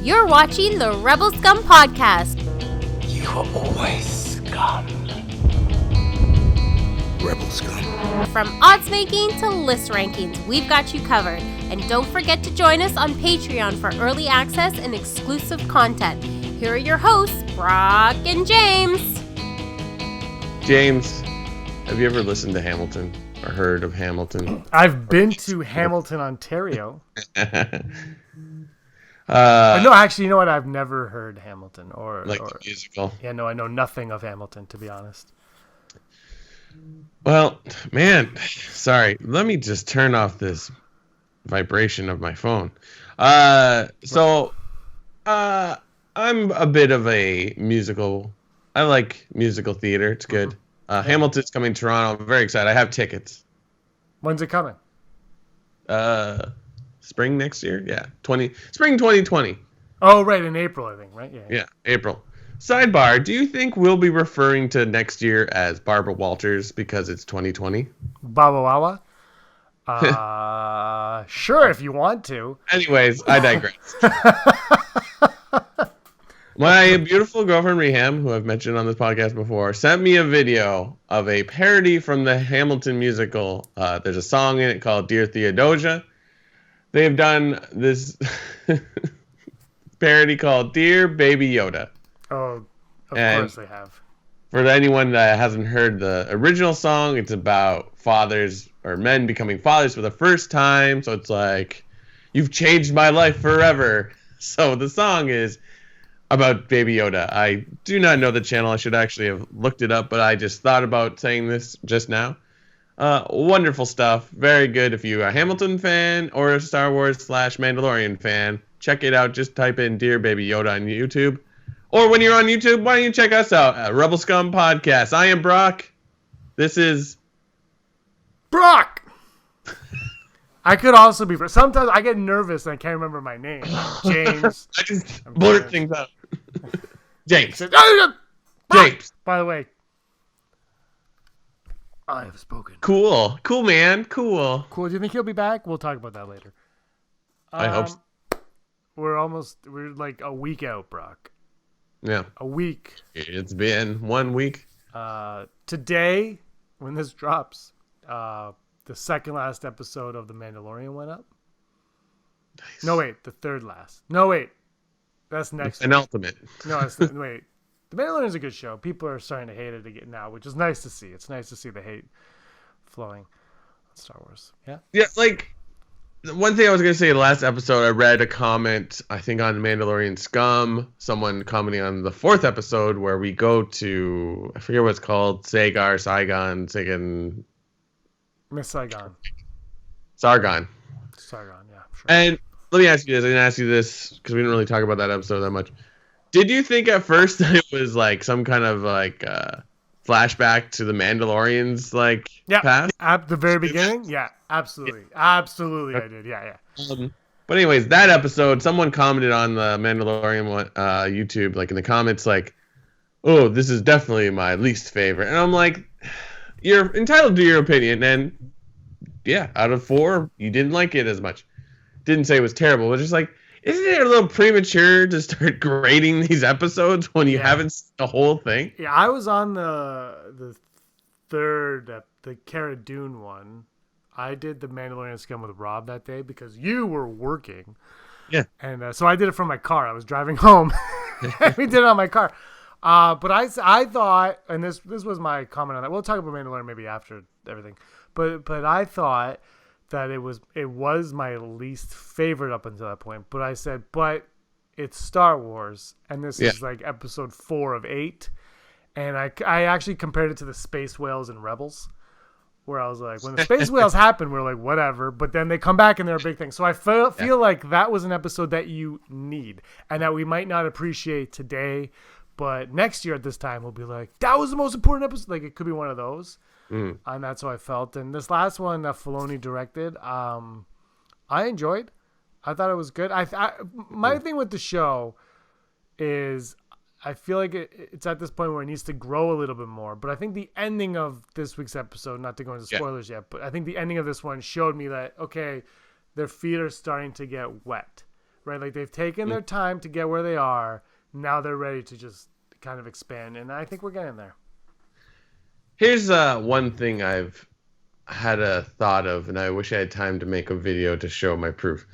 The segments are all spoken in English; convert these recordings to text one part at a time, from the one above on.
You're watching the Rebel Scum podcast. You are always scum. Rebel Scum. From odds making to list rankings, we've got you covered. And don't forget to join us on Patreon for early access and exclusive content. Here are your hosts, Brock and James. James, have you ever listened to Hamilton or heard of Hamilton? I've been to Hamilton, Ontario. No, actually, you know what? I've never heard Hamilton or the musical. Yeah, no, I know nothing of Hamilton, to be honest. Well, man, sorry. Let me just turn off this vibration of my phone. I'm a bit of a musical. I like musical theater. It's good. Hamilton's coming to Toronto. I'm very excited. I have tickets. When's it coming? Spring next year? Yeah. Spring 2020. Oh, right. In April, I think, right? Yeah, April. Sidebar, do you think we'll be referring to next year as Barbara Walters because it's 2020? Baba Wawa? Sure, if you want to. Anyways, I digress. My beautiful girlfriend, Reham, who I've mentioned on this podcast before, sent me a video of a parody from the Hamilton musical. There's a song in it called Dear Theodosia. They've done this parody called Dear Baby Yoda. Oh, of course they have. For anyone that hasn't heard the original song, it's about fathers or men becoming fathers for the first time. So it's like, you've changed my life forever. So the song is about Baby Yoda. I do not know the channel. I should actually have looked it up, but I just thought about saying this just now. Wonderful stuff. Very good. If you are a Hamilton fan or a Star Wars / Mandalorian fan, check it out. Just type in Dear Baby Yoda on YouTube. Or when you're on YouTube, why don't you check us out at Rebel Scum Podcast. I am Brock. This is Brock. I could also be. Sometimes I get nervous and I can't remember my name. James. I just blurt things out. James. James. By the way, I have spoken. Cool, man. Cool. Do you think he'll be back? We'll talk about that later. I hope so. We're like a week out, Brock. Yeah. A week. It's been 1 week. Today, when this drops, the second last episode of The Mandalorian went up. Nice. No, wait. The third last. No, wait. That's next week. Penultimate. No, wait. The Mandalorian's a good show. People are starting to hate it again now, which is nice to see. It's nice to see the hate flowing on Star Wars. Yeah. Yeah, like, one thing I was going to say, the last episode, I read a comment, I think on Mandalorian Scum, someone commenting on the 4th episode where we go to, I forget what it's called, Saigon, Miss Saigon. Sargon, yeah. Sure. And let me ask you this. I didn't ask you this because we didn't really talk about that episode that much. Did you think at first that it was like some kind of like flashback to the Mandalorian's past? At the very beginning? Yeah, absolutely. Yeah. Absolutely, I did. Yeah. But anyways, that episode, someone commented on the Mandalorian one, YouTube, like in the comments, like, oh, this is definitely my least favorite. And I'm like, you're entitled to your opinion. And yeah, out of 4, you didn't like it as much. Didn't say it was terrible, but just like, isn't it a little premature to start grading these episodes when you haven't seen the whole thing? Yeah, I was on the third, the Cara Dune one. I did the Mandalorian Scum with Rob that day because you were working. Yeah. And so I did it from my car. I was driving home. We did it on my car. But I thought, and this was my comment on that. We'll talk about Mandalorian maybe after everything. But I thought that it was my least favorite up until that point. But I said, but it's Star Wars, and this is like episode 4 of 8. And I actually compared it to the Space Whales and Rebels, where I was like, when the Space Whales happen, we're like, whatever. But then they come back and they're a big thing. So I feel like that was an episode that you need and that we might not appreciate today. But next year at this time, we'll be like, that was the most important episode. Like, it could be one of those. And that's how I felt. And this last one that Filoni directed, I enjoyed. I thought it was good. My thing with the show is I feel like it's at this point where it needs to grow a little bit more. But I think the ending of this week's episode, not to go into spoilers yet, but I think the ending of this one showed me that, okay, their feet are starting to get wet, right? Like they've taken their time to get where they are. Now they're ready to just kind of expand, and I think we're getting there. Here's one thing I've had a thought of, and I wish I had time to make a video to show my proof.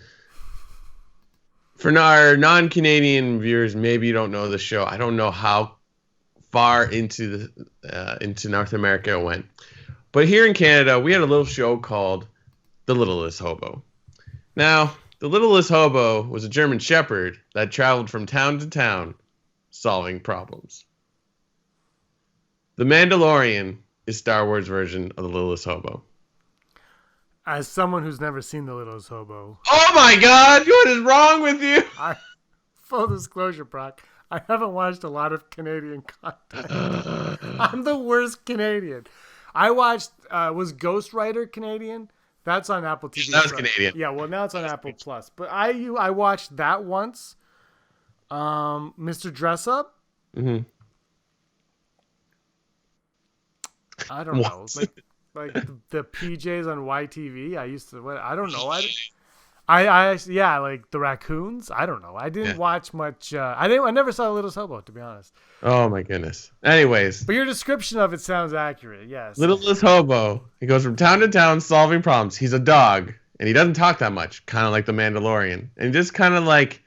For our non-Canadian viewers, maybe you don't know the show. I don't know how far into North America it went, but here in Canada, we had a little show called The Littlest Hobo. Now, the Littlest Hobo was a German Shepherd that traveled from town to town, solving problems. The Mandalorian is Star Wars version of the Littlest Hobo. As someone who's never seen The Littlest Hobo, Oh my God! What is wrong with you? full disclosure, Brock, I haven't watched a lot of Canadian content. I'm the worst Canadian. I watched, was Ghost Rider Canadian? That's on Apple TV. That was Canadian. Yeah, well, now it's on Apple Plus. But I watched that once. Mr. Dress Up. Mm-hmm. I don't know. Like the PJs on YTV. I used to. I don't know. Yeah, like the raccoons. I don't know. I didn't watch much. I never saw Little Hobo, to be honest. Oh my goodness. Anyways, But your description of it sounds accurate. Yes. Littlest Hobo. He goes from town to town solving problems. He's a dog, and he doesn't talk that much, kind of like the Mandalorian. And he just kind of like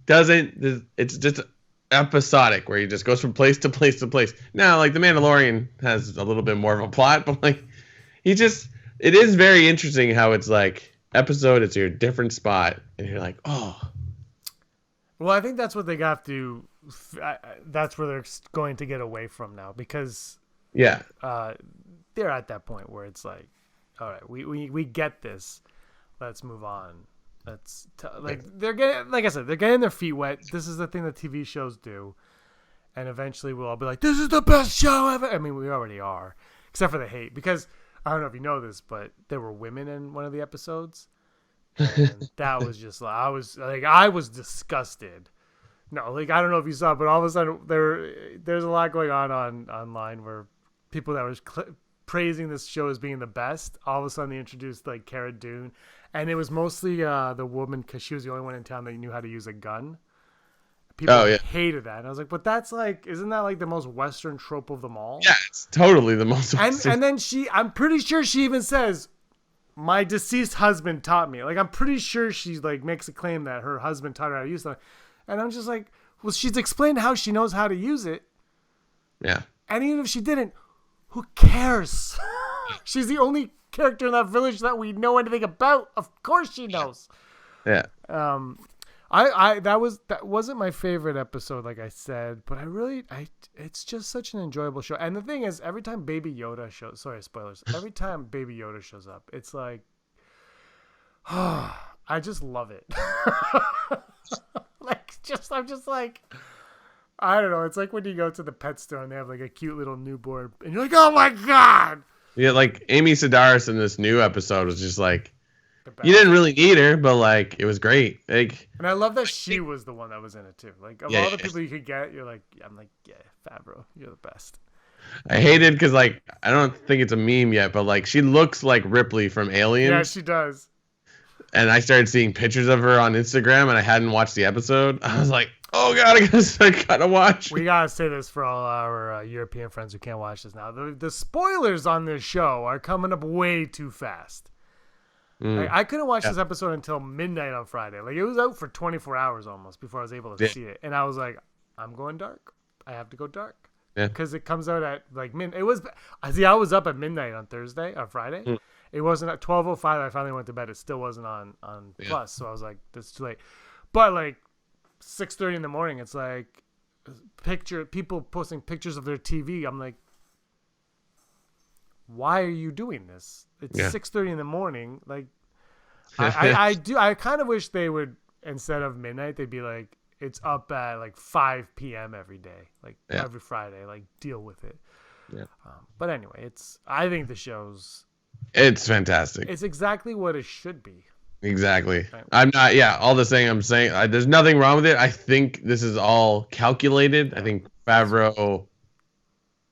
doesn't. It's just episodic, where he just goes from place to place to place. Now, like the Mandalorian has a little bit more of a plot, but like it is very interesting how it's like episode, it's your different spot, and you're like, oh. Well, I think that's what they got to. That's where they're going to get away from now, because Yeah. they're at that point where it's like, all right, we get this. Let's move on. They're getting, like I said, they're getting their feet wet. This is the thing that TV shows do, and eventually we'll all be like, this is the best show ever. I mean, we already are, except for the hate, because I don't know if you know this, but there were women in one of the episodes, and that was just like I was disgusted. No, like I don't know if you saw, but all of a sudden there's a lot going on online where people that were praising this show as being the best, all of a sudden they introduced like Cara Dune, and it was mostly the woman, because she was the only one in town that knew how to use a gun. People hated that, and I was like, but that's like, isn't that like the most Western trope of them all? Yeah, it's totally the most. And then I'm pretty sure she even says, my deceased husband taught me. Like, I'm pretty sure she like makes a claim that her husband taught her how to use something. And I'm just like, well, she's explained how she knows how to use it. Yeah. And even if she didn't, who cares? She's the only character in that village that we know anything about. Of course she knows. Yeah. That wasn't my favorite episode, like I said, but it's just such an enjoyable show. And the thing is, every time Baby Yoda shows, sorry, spoilers. Every time Baby Yoda shows up, it's like, I just love it. I'm just like, I don't know. It's like when you go to the pet store and they have like a cute little newborn, and you're like, oh my God. Yeah, like Amy Sedaris in this new episode was just like, you didn't really need her, but like it was great. Like, and I love that she was the one that was in it too. Like of all the people you could get, you're like, I'm like, yeah, Favreau, you're the best. I hated because like I don't think it's a meme yet, but like she looks like Ripley from Aliens. Yeah, she does. And I started seeing pictures of her on Instagram, and I hadn't watched the episode. I was like, oh God, I gotta watch. We gotta say this for all our European friends who can't watch this now. The spoilers on this show are coming up way too fast. Like, I couldn't watch this episode until midnight on Friday. Like, it was out for 24 hours almost before I was able to see it. And I was like, I'm going dark. I have to go dark. Yeah. Because it comes out at like midnight. I was up at midnight on Friday. It wasn't at 12:05. I finally went to bed. It still wasn't on Plus. So I was like, this is too late. But like 6:30 in the morning, it's like people posting pictures of their TV. I'm like, why are you doing this? It's 6:30 in the morning. Like, I kind of wish they would, instead of midnight, they'd be like, it's up at like 5 p.m. every day, like every Friday. Like, deal with it. Yeah. But anyway, I think the show's. It's fantastic. It's exactly what it should be. Exactly. I'm not. Yeah. All the saying I'm saying, there's nothing wrong with it. I think this is all calculated. I think Favreau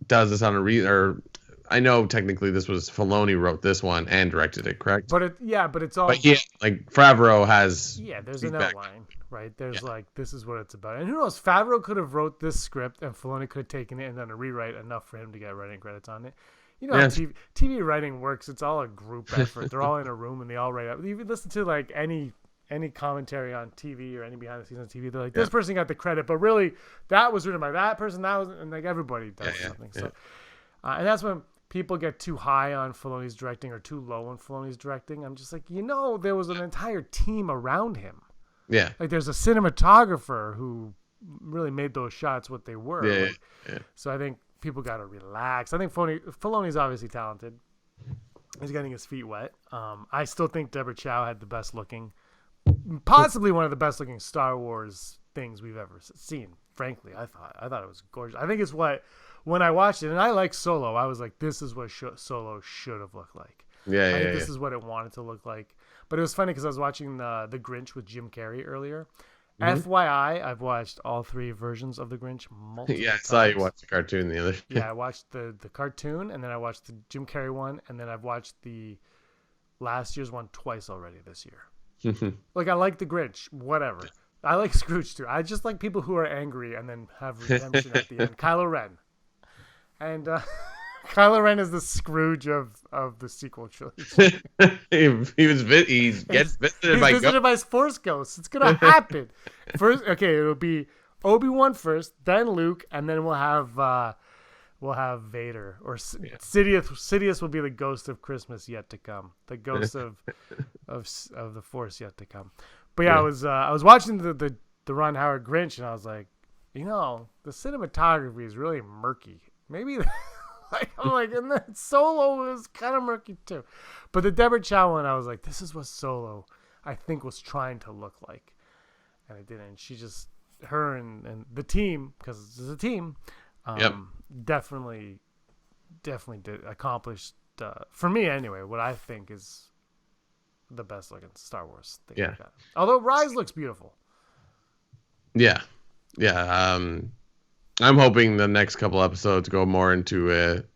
does this on or I know technically this was Filoni wrote this one and directed it, correct? But it's all. But yeah, like Favreau has. Yeah, there's an outline, right? There's like, this is what it's about. And who knows, Favreau could have wrote this script and Filoni could have taken it and done a rewrite enough for him to get writing credits on it. You know how TV writing works. It's all a group effort. They're all in a room and they all write up. You listen to like any commentary on TV or any behind the scenes on TV. They're like, this person got the credit, but really that was written by that person. That was, and like everybody does something. So, and that's when people get too high on Filoni's directing or too low on Filoni's directing. I'm just like, there was an entire team around him. Yeah. Like there's a cinematographer who really made those shots what they were. Yeah. So I think people got to relax. I think Filoni's obviously talented. He's getting his feet wet. I still think Deborah Chow had the best looking, possibly one of the best looking Star Wars things we've ever seen. Frankly, I thought it was gorgeous. I think it's when I watched it, and I like Solo, I was like, this is what Solo should have looked like. I think this is what it wanted to look like. But it was funny because I was watching the Grinch with Jim Carrey earlier. FYI, I've watched all 3 versions of the Grinch multiple times. I saw you watch the cartoon the other day. Yeah, I watched the cartoon, and then I watched the Jim Carrey one, and then I've watched the last year's one twice already this year. Like, I like the Grinch, whatever. I like Scrooge too. I just like people who are angry and then have redemption at the end. Kylo Ren. And Kylo Ren is the Scrooge of the sequel trilogy. he gets visited by Force ghosts. It's gonna happen. First, it'll be Obi-Wan first, then Luke, and then we'll have Vader or Sidious. Sidious will be the ghost of Christmas yet to come, the ghost of the Force yet to come. But I was watching the Ron Howard Grinch, and I was like, the cinematography is really murky. Maybe. And then Solo was kind of murky too. But the Deborah Chow one, I was like, this is what Solo, I think, was trying to look like. And it didn't. She just, her and the team, because it's a team, definitely did accomplish, for me anyway, what I think is the best looking Star Wars thing. Yeah. Although Rise looks beautiful. Yeah. I'm hoping the next couple episodes go more into it.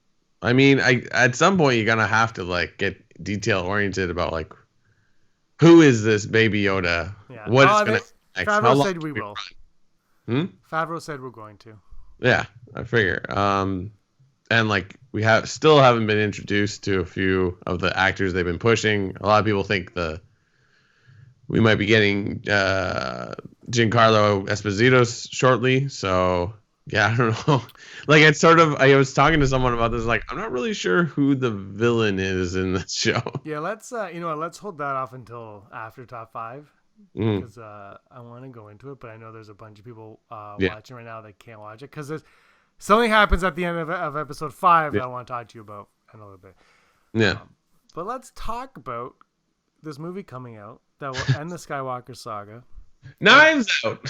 I mean, at some point you're gonna have to like get detail oriented about like who is this baby Yoda? Yeah. What is gonna next? Favreau said we will. Favreau said we're going to. Yeah, I figure. And like we still haven't been introduced to a few of the actors they've been pushing. A lot of people think we might be getting Giancarlo Esposito shortly. So yeah, I don't know. Like it's sort of. I was talking to someone about this. Like I'm not really sure who the villain is in this show. Yeah, let's let's hold that off until after top 5 because I want to go into it. But I know there's a bunch of people watching right now that can't watch it because something happens at the end of episode 5 that I want to talk to you about in a little bit. Yeah. But let's talk about this movie coming out that will end the Skywalker saga. Knives Out.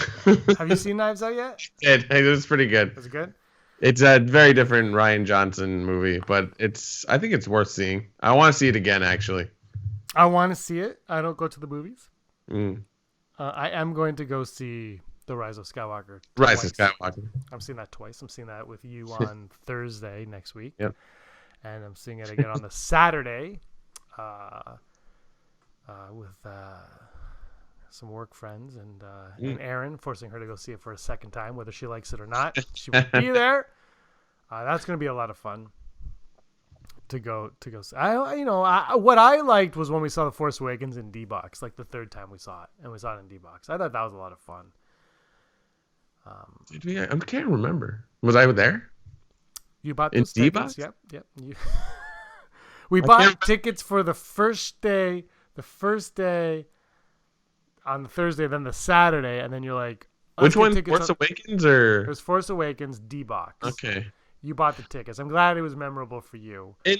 Have you seen Knives Out yet? It was pretty good. Was it good? It's a very different Rian Johnson movie, but I think it's worth seeing. I want to see it again, actually. I want to see it. I don't go to the movies. I am going to go see The Rise of Skywalker. Rise of Skywalker. I'm seeing that twice. I'm seeing that with you on Thursday next week. Yep. And I'm seeing it again on the Saturday with some work friends and Erin, forcing her to go see it for a second time, whether she likes it or not. She will be there. That's going to be a lot of fun to go see. What I liked was when we saw The Force Awakens in D-Box, like the third time we saw it, and we saw it in D-Box. I thought that was a lot of fun. Did we? I can't remember. Was I there? You bought those tickets? D-Box? Yep. We bought tickets for the first day on the Thursday, then the Saturday, and then you're like, which one? Force Awakens or? It was Force Awakens D-Box. Okay. You bought the tickets. I'm glad it was memorable for you. In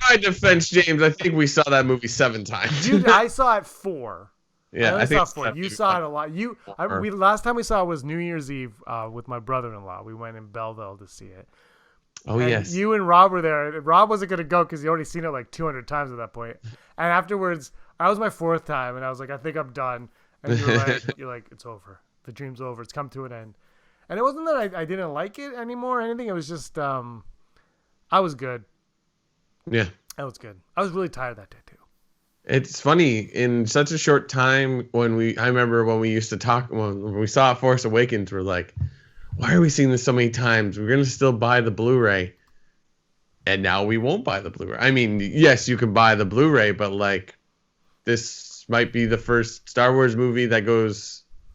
my defense, James, I think we saw that movie 7 times. Dude, I saw it 4. Yeah, I think saw 4. You saw it a lot. Last time we saw it was New Year's Eve with my brother-in-law. We went in Belleville to see it. Oh, and yes. You and Rob were there. Rob wasn't going to go because he already seen it like 200 times at that point. And afterwards, I was my 4th time, and I was like, I think I'm done. And you're like, it's over. The dream's over. It's come to an end. And it wasn't that I didn't like it anymore or anything. It was just, I was good. Yeah. I was good. I was really tired that day, too. It's funny in such a short time I remember when we used to talk when we saw Force Awakens, we're like, why are we seeing this so many times? We're gonna still buy the Blu-ray, and now we won't buy the Blu-ray. I mean, yes, you can buy the Blu-ray, but like, this might be the first Star Wars movie that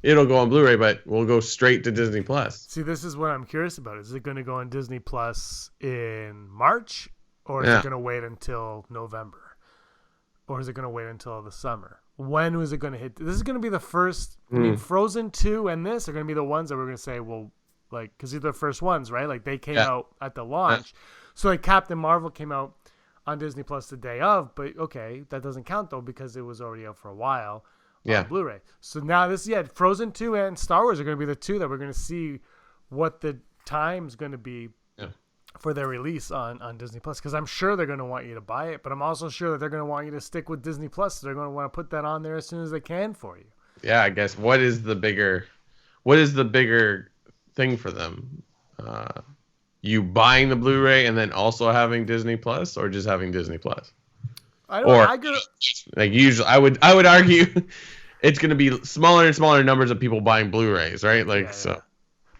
it'll go on Blu-ray, but will go straight to Disney Plus. See, this is what I'm curious about. Is it going to go on Disney Plus in March, or is it going to wait until November, or is it going to wait until the summer? When was it going to hit? This is going to be the first. I mean, Frozen 2 and this are going to be the ones that we're going to say, well, like, because these are the first ones, right? Like, they came out at the launch. So, like, Captain Marvel came out on Disney Plus the day of, but okay, that doesn't count, though, because it was already out for a while on Blu-ray. So now Frozen 2 and Star Wars are going to be the two that we're going to see what the time's going to be for their release on Disney Plus, because I'm sure they're going to want you to buy it, but I'm also sure that they're going to want you to stick with Disney Plus. So they're going to want to put that on there as soon as they can for you. Yeah, I guess what is the bigger thing for them? You buying the Blu-ray and then also having Disney Plus, or just having Disney Plus? Like usually, I would argue it's going to be smaller and smaller numbers of people buying Blu-rays, right? Like so.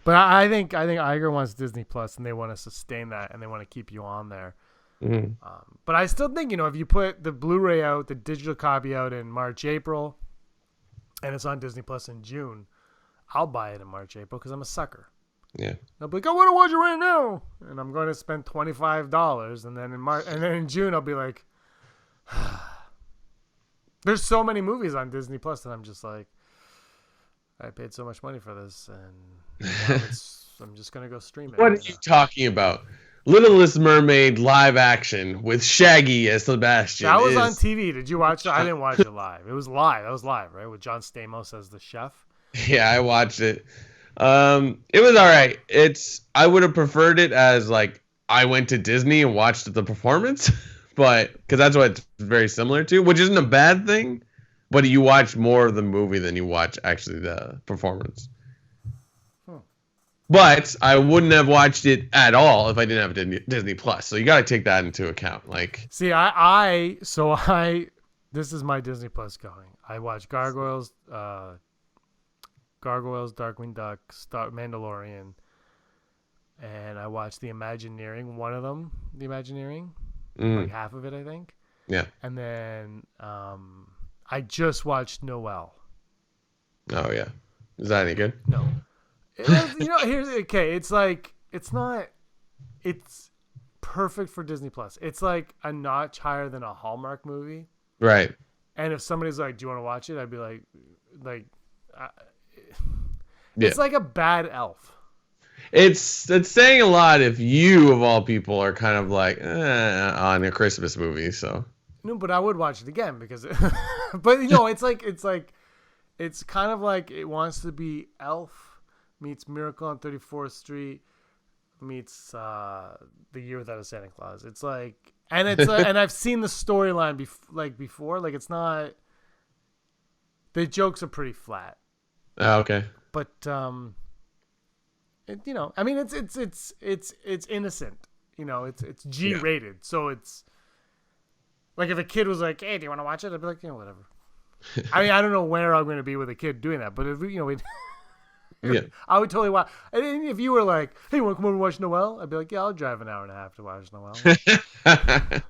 But I think Iger wants Disney Plus, and they want to sustain that, and they want to keep you on there. Mm-hmm. But I still think, if you put the Blu-ray out, the digital copy out in March, April, and it's on Disney Plus in June, I'll buy it in March, April, because I'm a sucker. Yeah. I'll be like, I want to watch it right now, and I'm going to spend $25, and then in June I'll be like, there's so many movies on Disney Plus that I'm just like, I paid so much money for this, and now I'm just gonna go stream it. What are you talking about? Littlest Mermaid live action with Shaggy as Sebastian. That was on TV. Did you watch it? I didn't watch it live. It was live. That was live, right? With John Stamos as the chef. Yeah, I watched it. It was all right. I would have preferred it as like I went to Disney and watched the performance, but because that's what it's very similar to, which isn't a bad thing. But you watch more of the movie than you watch actually the performance. But I wouldn't have watched it at all if I didn't have Disney Plus. So you got to take that into account. Like, see, this is my Disney Plus going. I watch Gargoyles, Darkwing Duck, Mandalorian, and I watched The Imagineering. One of them, The Imagineering, like half of it, I think. Yeah. And then I just watched Noelle. Oh yeah, is that any good? No. It's like it's perfect for Disney Plus. It's like a notch higher than a Hallmark movie. Right. And if somebody's like, "Do you want to watch it?" I'd be like, Yeah. It's like a bad Elf. It's saying a lot if you of all people are kind of like on a Christmas movie. So. No, but I would watch it again because, but it's kind of like it wants to be Elf meets Miracle on 34th Street meets The Year Without a Santa Claus. It's like, and it's and I've seen the storyline before. Like, it's not, the jokes are pretty flat. Oh, okay. But I mean, it's innocent. It's G-rated, so it's like if a kid was like, "Hey, do you want to watch it?" I'd be like, whatever. I mean, I don't know where I'm going to be with a kid doing that, but if I would totally watch. And if you were like, "Hey, you want to come over and watch Noelle?" I'd be like, "Yeah, I'll drive an hour and a half to watch Noelle."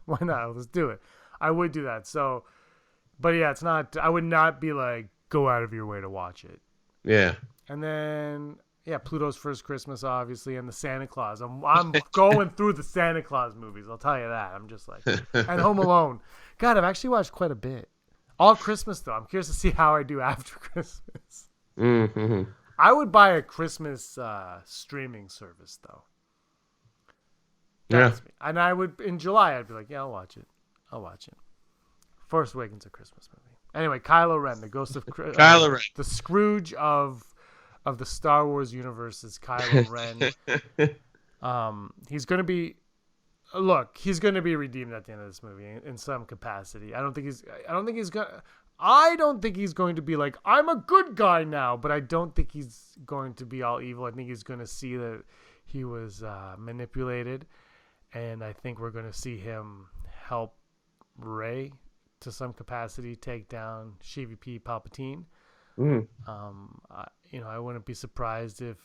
Why not? Let's do it. I would do that. So, but yeah, it's not. I would not be like, go out of your way to watch it. Yeah. And then Pluto's First Christmas, obviously, and the Santa Claus. I'm going through the Santa Claus movies. I'll tell you that. I'm just like, and Home Alone. God, I've actually watched quite a bit. All Christmas though. I'm curious to see how I do after Christmas. Mm-hmm. I would buy a Christmas streaming service though. That's me. And I would in July. I'd be like, I'll watch it. Force Awakens, a Christmas movie. Anyway, Kylo Ren, the ghost of Kylo Ren, the Scrooge of the Star Wars universe is Kylo Ren. He's going to be redeemed at the end of this movie in some capacity. I don't think he's going to be like, I'm a good guy now, but I don't think he's going to be all evil. I think he's going to see that he was manipulated, and I think we're going to see him help Rey to some capacity take down CVP Palpatine. Mm. I wouldn't be surprised if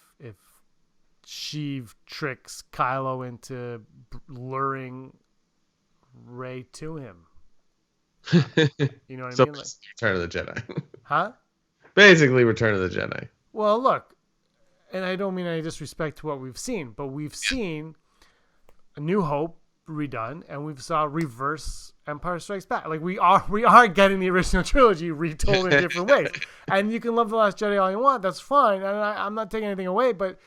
Sheev tricks Kylo into luring Rey to him. You know what I mean? Like, Return of the Jedi. huh? Basically, Return of the Jedi. Well, look, and I don't mean any disrespect to what we've seen, but we've seen A New Hope redone, and we've saw reverse Empire Strikes Back. Like we are getting the original trilogy retold in different ways. And you can love The Last Jedi all you want, that's fine. And I'm not taking anything away, but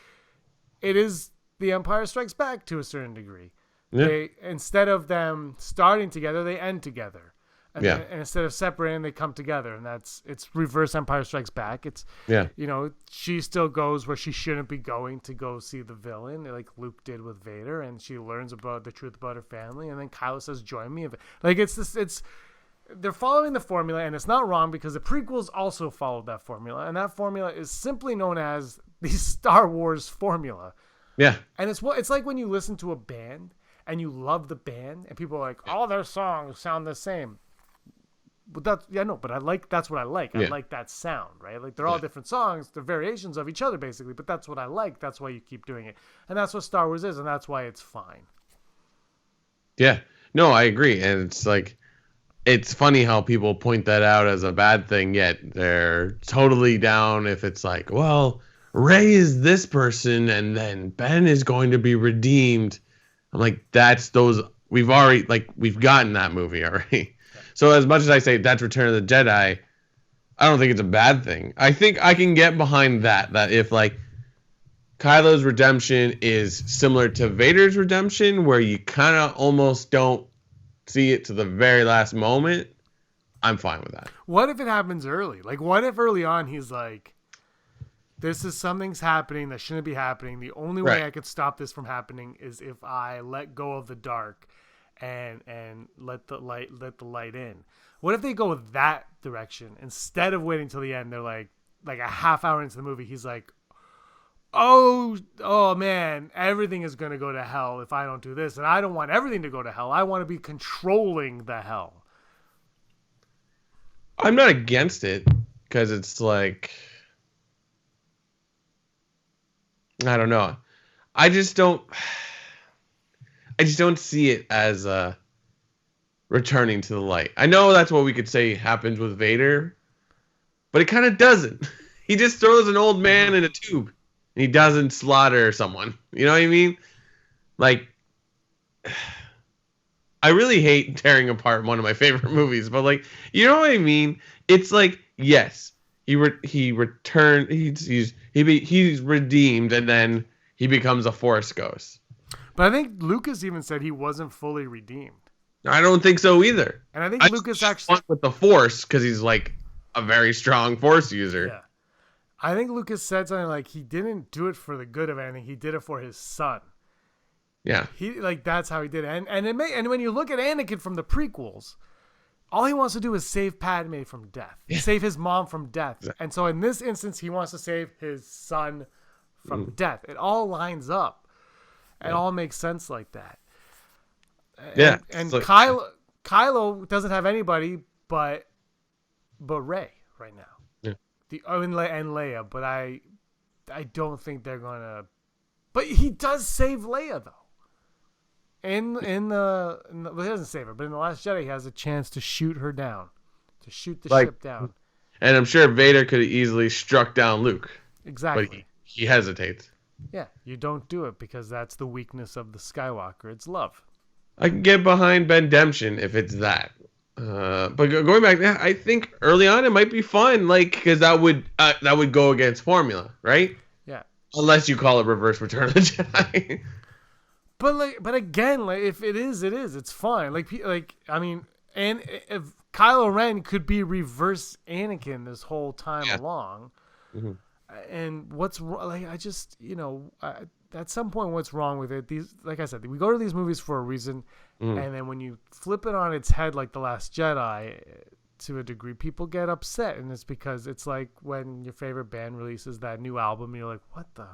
it is The Empire Strikes Back to a certain degree. Yeah. They, instead of them starting together, they end together. And, yeah. And instead of separating, they come together, and it's reverse Empire Strikes Back. It's she still goes where she shouldn't be going to go see the villain, like Luke did with Vader, and she learns about the truth about her family, and then Kylo says, "Join me." Like they're following the formula, and it's not wrong because the prequels also followed that formula, and that formula is simply known as the Star Wars formula. Yeah, and it's like when you listen to a band and you love the band, and people are like, all their songs sound the same. But that's what I like. I like that sound, right? Like they're all different songs, they're variations of each other basically, but that's what I like. That's why you keep doing it. And that's what Star Wars is, and that's why it's fine. Yeah. No, I agree. And it's like it's funny how people point that out as a bad thing, yet they're totally down if it's like, well, Rey is this person and then Ben is going to be redeemed. I'm like, we've gotten that movie already. So as much as I say that's Return of the Jedi, I don't think it's a bad thing. I think I can get behind that if like Kylo's redemption is similar to Vader's redemption, where you kind of almost don't see it to the very last moment, I'm fine with that. What if it happens early? Like, what if early on he's like, something's happening that shouldn't be happening. The only way I could stop this from happening is if I let go of the dark and let the light in. What if they go that direction instead of waiting till the end? They're like a half hour into the movie, he's like, oh man, everything is gonna go to hell if I don't do this, and I don't want everything to go to hell. I want to be controlling the hell. I'm not against it because it's like, I don't know. I just don't see it as returning to the light. I know that's what we could say happens with Vader, but it kind of doesn't. He just throws an old man in a tube, and he doesn't slaughter someone. You know what I mean? Like, I really hate tearing apart one of my favorite movies, but like, you know what I mean? It's like, yes, he returned. He's redeemed, and then he becomes a Force ghost. But I think Lucas even said he wasn't fully redeemed. I don't think so either. And I think Lucas actually with the Force because he's like a very strong Force user. Yeah, I think Lucas said something like he didn't do it for the good of anything. He did it for his son. Yeah, that's how he did it. And when you look at Anakin from the prequels, all he wants to do is save Padme from death, save his mom from death. Exactly. And so in this instance, he wants to save his son from death. It all lines up. It all makes sense like that. And so, Kylo doesn't have anybody but Rey right now. Yeah. And Leia, but I don't think they're gonna. But he does save Leia though. He doesn't save her, but in The Last Jedi, he has a chance to shoot her down, to shoot the ship down. And I'm sure Vader could have easily struck down Luke. Exactly. But he hesitates. Yeah, you don't do it because that's the weakness of the Skywalker. It's love. I can get behind Bendemption if it's that. But going back, I think early on it might be fun, like because that would go against formula, right? Yeah. Unless you call it Reverse Return of the Jedi. But again, if it is, it's fine. I mean, and if Kylo Ren could be reverse Anakin this whole time along. Mm-hmm. And what's like, I just, at some point, what's wrong with it? Like I said, we go to these movies for a reason, and then when you flip it on its head, like The Last Jedi, to a degree, people get upset, and it's because it's like when your favorite band releases that new album, and you're like, what the?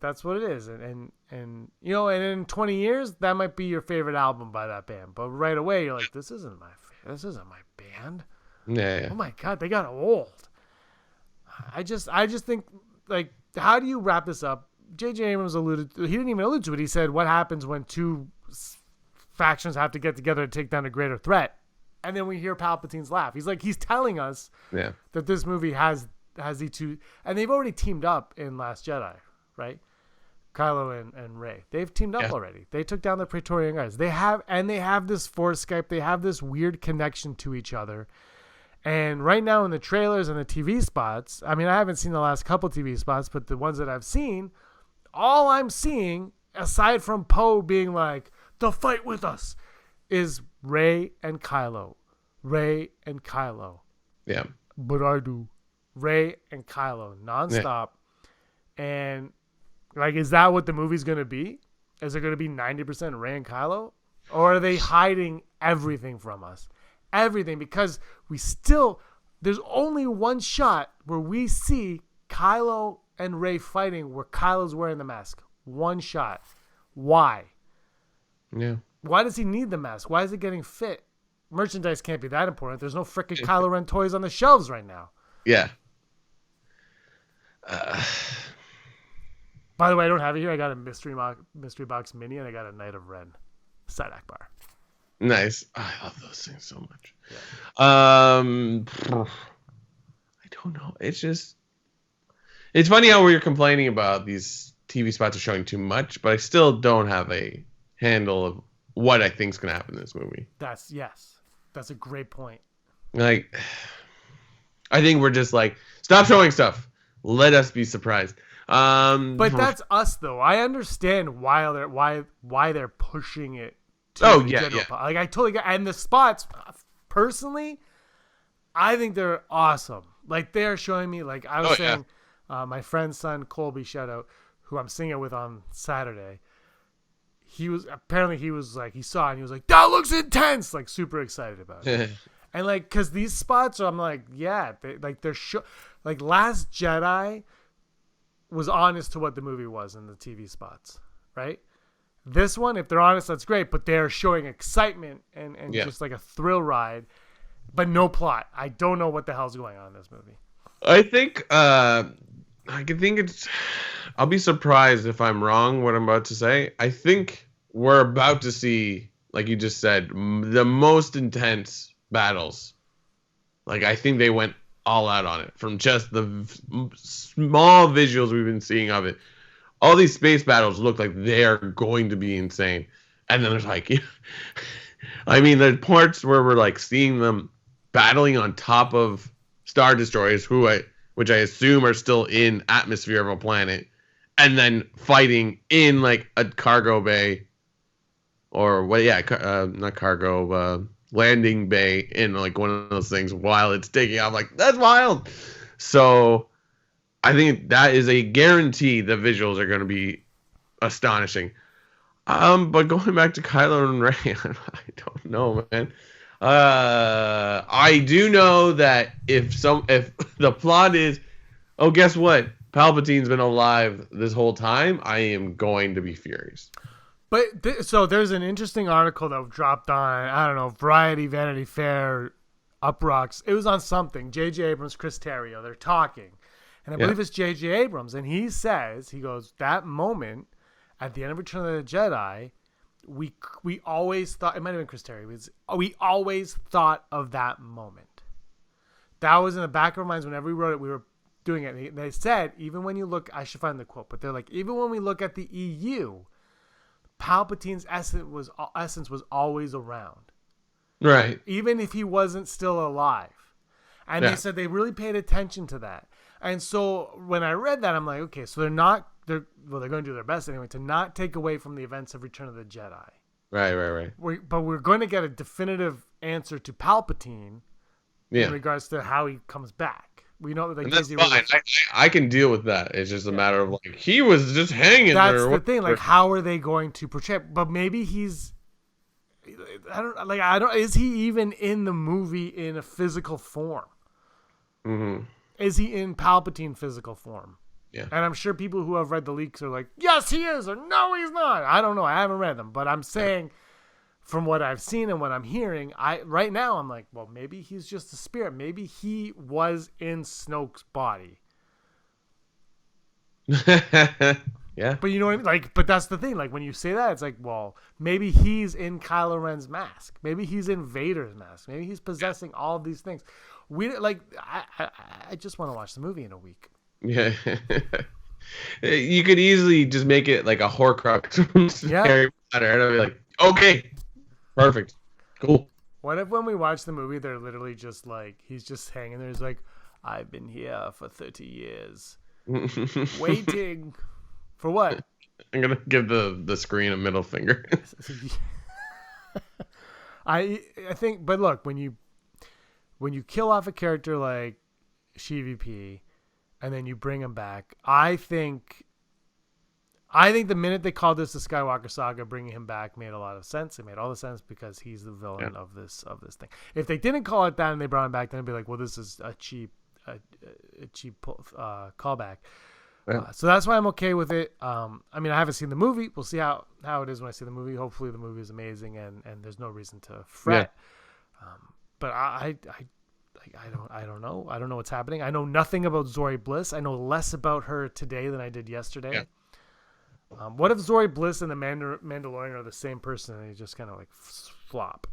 That's what it is. And and in 20 years that might be your favorite album by that band, but right away you're like, this isn't my band. Yeah. Oh my god, they got old. I just think, like, how do you wrap this up? J.J. Abrams he didn't even allude to it. He said, what happens when two factions have to get together to take down a greater threat? And then we hear Palpatine's laugh. He's telling us that this movie has the two, and they've already teamed up in Last Jedi, right? Kylo and Rey. They've teamed up already. They took down the Praetorian Guards. They have this Force Skype. They have this weird connection to each other. And right now in the trailers and the TV spots, I mean, I haven't seen the last couple TV spots, but the ones that I've seen, all I'm seeing, aside from Poe being like, the fight with us, is Rey and Kylo. Rey and Kylo. Yeah. But I do. Rey and Kylo, nonstop. Yeah. And, like, is that what the movie's going to be? Is it going to be 90% Rey and Kylo? Or are they hiding everything from us? Everything, because there's only one shot where we see Kylo and Rey fighting where Kylo's wearing the mask. One shot. Why? Yeah. Why does he need the mask? Why is it getting fit? Merchandise can't be that important. There's no freaking Kylo Ren toys on the shelves right now. Yeah. By the way, I don't have it here. I got a mystery box mini, and I got a Knight of Ren side bar. Nice. I love those things so much. Yeah. I don't know. It's funny how we're complaining about these TV spots are showing too much, but I still don't have a handle of what I think is going to happen in this movie. That's a great point. Like, I think we're just like, stop showing stuff. Let us be surprised. But that's us, though. I understand why they're pushing it. Like, I totally get, and the spots, personally, I think they're awesome. Like, they're showing me, like I was saying, my friend's son Colby, shout out, who I'm singing with on Saturday. He saw it and he was like, that looks intense, like super excited about it. And like, cause these spots, I'm like, yeah, like Last Jedi was honest to what the movie was in the TV spots, right? This one, if they're honest, that's great, but they're showing excitement and just like a thrill ride, but no plot. I don't know what the hell's going on in this movie. I think I'll be surprised if I'm wrong what I'm about to say. I think we're about to see, like you just said, the most intense battles. Like, I think they went all out on it from just the small visuals we've been seeing of it. All these space battles look like they're going to be insane. And then there's like, I mean, there's parts where we're like seeing them battling on top of Star Destroyers, which I assume are still in atmosphere of a planet, and then fighting in like a cargo bay or not cargo, landing bay in like one of those things while it's taking off. Like, that's wild. So I think that is a guarantee the visuals are going to be astonishing. But going back to Kylo and Rey, I don't know, man. I do know that if the plot is, oh, guess what? Palpatine's been alive this whole time, I am going to be furious. But so there's an interesting article that dropped on, I don't know, Variety, Vanity Fair, Uprocks. It was on something. J.J. Abrams, Chris Terrio, they're talking. And I believe it's J.J. Abrams. And he goes, that moment at the end of Return of the Jedi, we always thought, it might have been Chris Terrio, we always thought of that moment. That was in the back of our minds whenever we wrote it, we were doing it. And they said, even when you look, I should find the quote, but they're like, even when we look at the EU, Palpatine's essence was always around. Right. Even if he wasn't still alive. And they said they really paid attention to that. And so when I read that, I'm like, okay, so they're going to do their best anyway to not take away from the events of Return of the Jedi. Right. But we're going to get a definitive answer to Palpatine in regards to how he comes back. We know that that's fine. I can deal with that. It's just a matter of like, he was just hanging there. That's the thing. Like, how are they going to portray it? But maybe is he even in the movie in a physical form? Mm-hmm. Is he in Palpatine physical form? Yeah. And I'm sure people who have read the leaks are like, yes, he is, or no, he's not. I don't know. I haven't read them, but I'm saying from what I've seen and what I'm hearing, right now I'm like, well, maybe he's just a spirit. Maybe he was in Snoke's body. Yeah. But you know what I mean? Like, but that's the thing. Like, when you say that, it's like, well, maybe he's in Kylo Ren's mask. Maybe he's in Vader's mask. Maybe he's possessing all of these things. I just want to watch the movie in a week. Yeah. You could easily just make it like a Horcrux from Harry Potter, and I'd be like, okay, perfect, cool. What if when we watch the movie, they're literally just like, he's just hanging there. He's like, I've been here for 30 years, waiting for what? I'm gonna give the screen a middle finger. I think, but look, when you kill off a character like CVP, and then you bring him back, I think the minute they called this the Skywalker saga, bringing him back made a lot of sense. It made all the sense because he's the villain of this thing. If they didn't call it that and they brought him back, then it'd be like, well, this is a cheap callback. Yeah. So that's why I'm okay with it. I mean, I haven't seen the movie. We'll see how it is when I see the movie. Hopefully the movie is amazing and there's no reason to fret. Yeah. But I don't know. I don't know what's happening. I know nothing about Zori Bliss. I know less about her today than I did yesterday. Yeah. What if Zori Bliss and the Mandalorian are the same person and they just kind of like flop?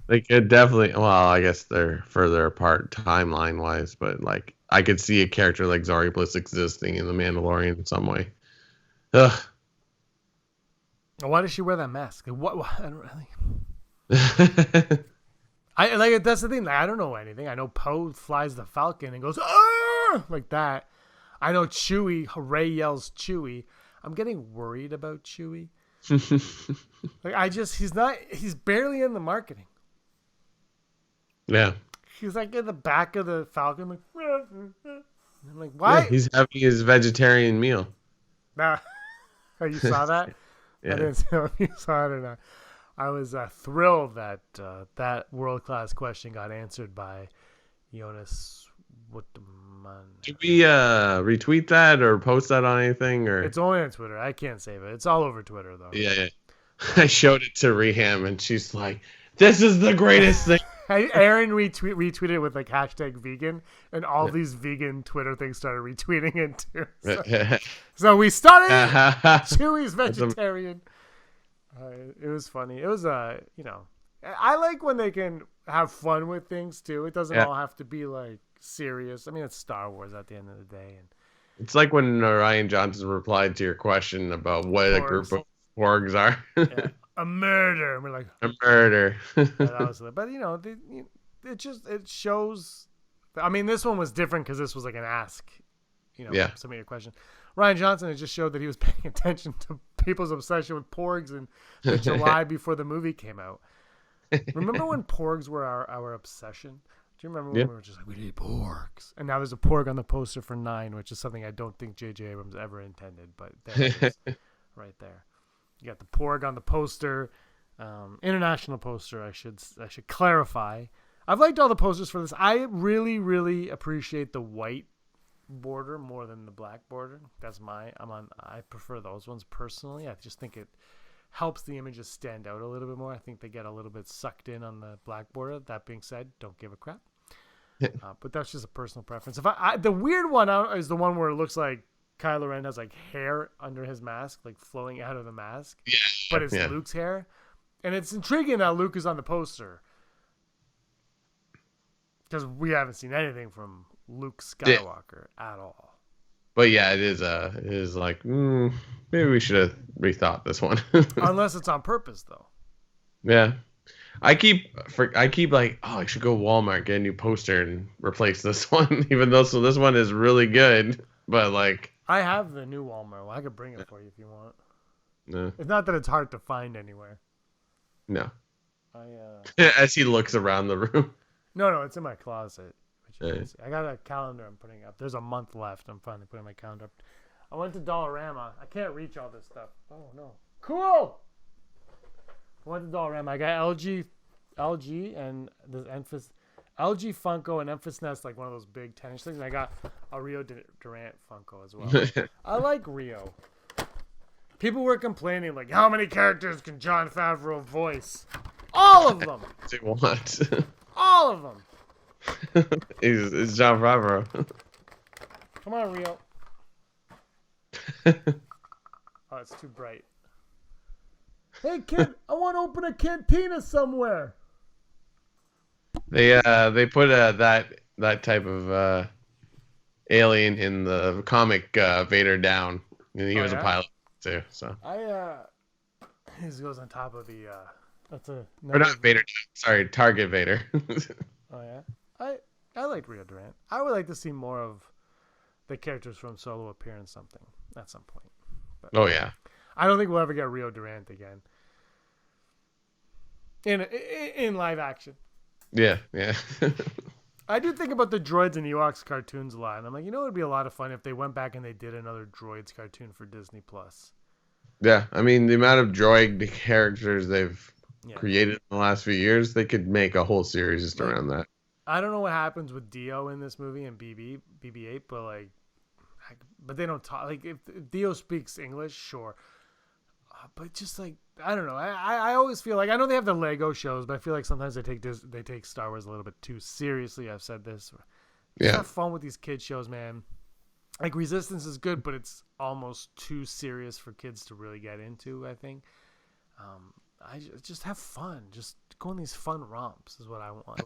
They could definitely. Well, I guess they're further apart timeline wise, but like I could see a character like Zori Bliss existing in the Mandalorian in some way. Ugh. Why does she wear that mask? What? I don't really. I like that's the thing. Like, I don't know anything. I know Poe flies the Falcon and goes "Arr!" like that. I know Rey yells Chewie. I'm getting worried about Chewie. Like he's barely in the marketing. Yeah. He's like in the back of the Falcon, like I'm like, why? Yeah, he's having his vegetarian meal. Nah. Oh, you saw that? Yeah. I didn't know if you saw it or not. I was thrilled that that world-class question got answered by Jonas Woodman. Did we retweet that or post that on anything? Or it's only on Twitter. I can't save it. It's all over Twitter, though. Yeah. I showed it to Reham, and she's like, this is the greatest thing. Aaron retweeted it with like #vegan, and all these vegan Twitter things started retweeting it too. So we started Chewie's vegetarian. It was funny. It was I like when they can have fun with things too. It doesn't all have to be like serious. I mean, it's Star Wars at the end of the day, and it's like when Ryan Johnson replied to your question about what a group of porgs are. A murder. And we're like a murder. But it shows. I mean, this one was different because this was like an ask. Submit your question. Ryan Johnson, it just showed that he was paying attention to people's obsession with porgs in the July before the movie came out. Remember when porgs were our obsession? Do you remember when we were just like, we need porgs? And now there's a porg on the poster for 9, which is something I don't think J.J. Abrams ever intended, but there it is, right there. You got the porg on the poster, international poster. I should clarify. I've liked all the posters for this. I really, really appreciate the white border more than the black border. I prefer those ones personally. I just think it helps the images stand out a little bit more. I think they get a little bit sucked in on the black border. That being said, don't give a crap. But that's just a personal preference. The weird one is the one where it looks like Kylo Ren has like hair under his mask, like flowing out of the mask. Yeah. But it's Luke's hair. And it's intriguing that Luke is on the poster. Because we haven't seen anything from Luke Skywalker at all. But yeah, it is like, maybe we should have rethought this one. Unless it's on purpose, though. Yeah. I keep like, I should go Walmart, get a new poster and replace this one, even though this one is really good. But like, I have the new Walmart. Well, I could bring it for you if you want. No. It's not that it's hard to find anywhere. No. As he looks around the room. No, it's in my closet. I got a calendar I'm putting up. There's a month left. I'm finally putting my calendar up. I went to Dollarama. I can't reach all this stuff. Oh, no. Cool! I went to Dollarama. I got LG and the LG Funko and Memphis Nest, like one of those big 10-inch things. And I got a Rio Durant Funko as well. I like Rio. People were complaining, like, how many characters can Jon Favreau voice? All of them. Say what? All of them. It's Jon Favreau. Come on, Rio. Oh, it's too bright. Hey, kid, I want to open a cantina somewhere. They put that type of alien in the comic Vader down. He was a pilot too. So his goes on top of the that's a or not Vader. Sorry, Target Vader. Oh yeah, I like Rio Durant. I would like to see more of the characters from Solo appear in something at some point. But Oh yeah. I don't think we'll ever get Rio Durant again in live action. Yeah. I do think about the droids and Ewoks cartoons a lot, and I'm like, it would be a lot of fun if they went back and they did another droids cartoon for Disney Plus. Yeah, I mean the amount of droid characters they've created in the last few years, they could make a whole series just around that. I don't know what happens with Dio in this movie and BB-8, but they don't talk. Like if Dio speaks English, sure, but just like I don't know. I always feel like I know they have the Lego shows, but I feel like sometimes they take Star Wars a little bit too seriously. I've said this. Just have fun with these kid shows, man. Like Resistance is good, but it's almost too serious for kids to really get into. I think. I just have fun. Just go on these fun romps is what I want.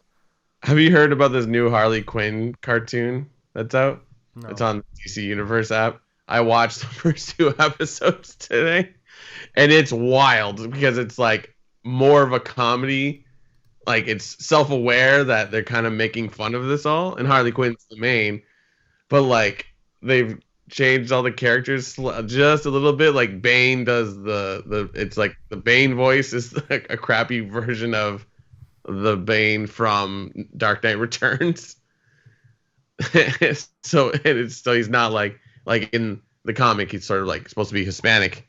Have you heard about this new Harley Quinn cartoon that's out? No. It's on the DC Universe app. I watched the first 2 episodes today, and it's wild because it's like more of a comedy. Like it's self-aware that they're kind of making fun of this all, and Harley Quinn's the main, but like they've changed all the characters just a little bit. Like Bane does it's like the Bane voice is like a crappy version of the Bane from Dark Knight Returns. So he's not like in the comic he's sort of like supposed to be Hispanic,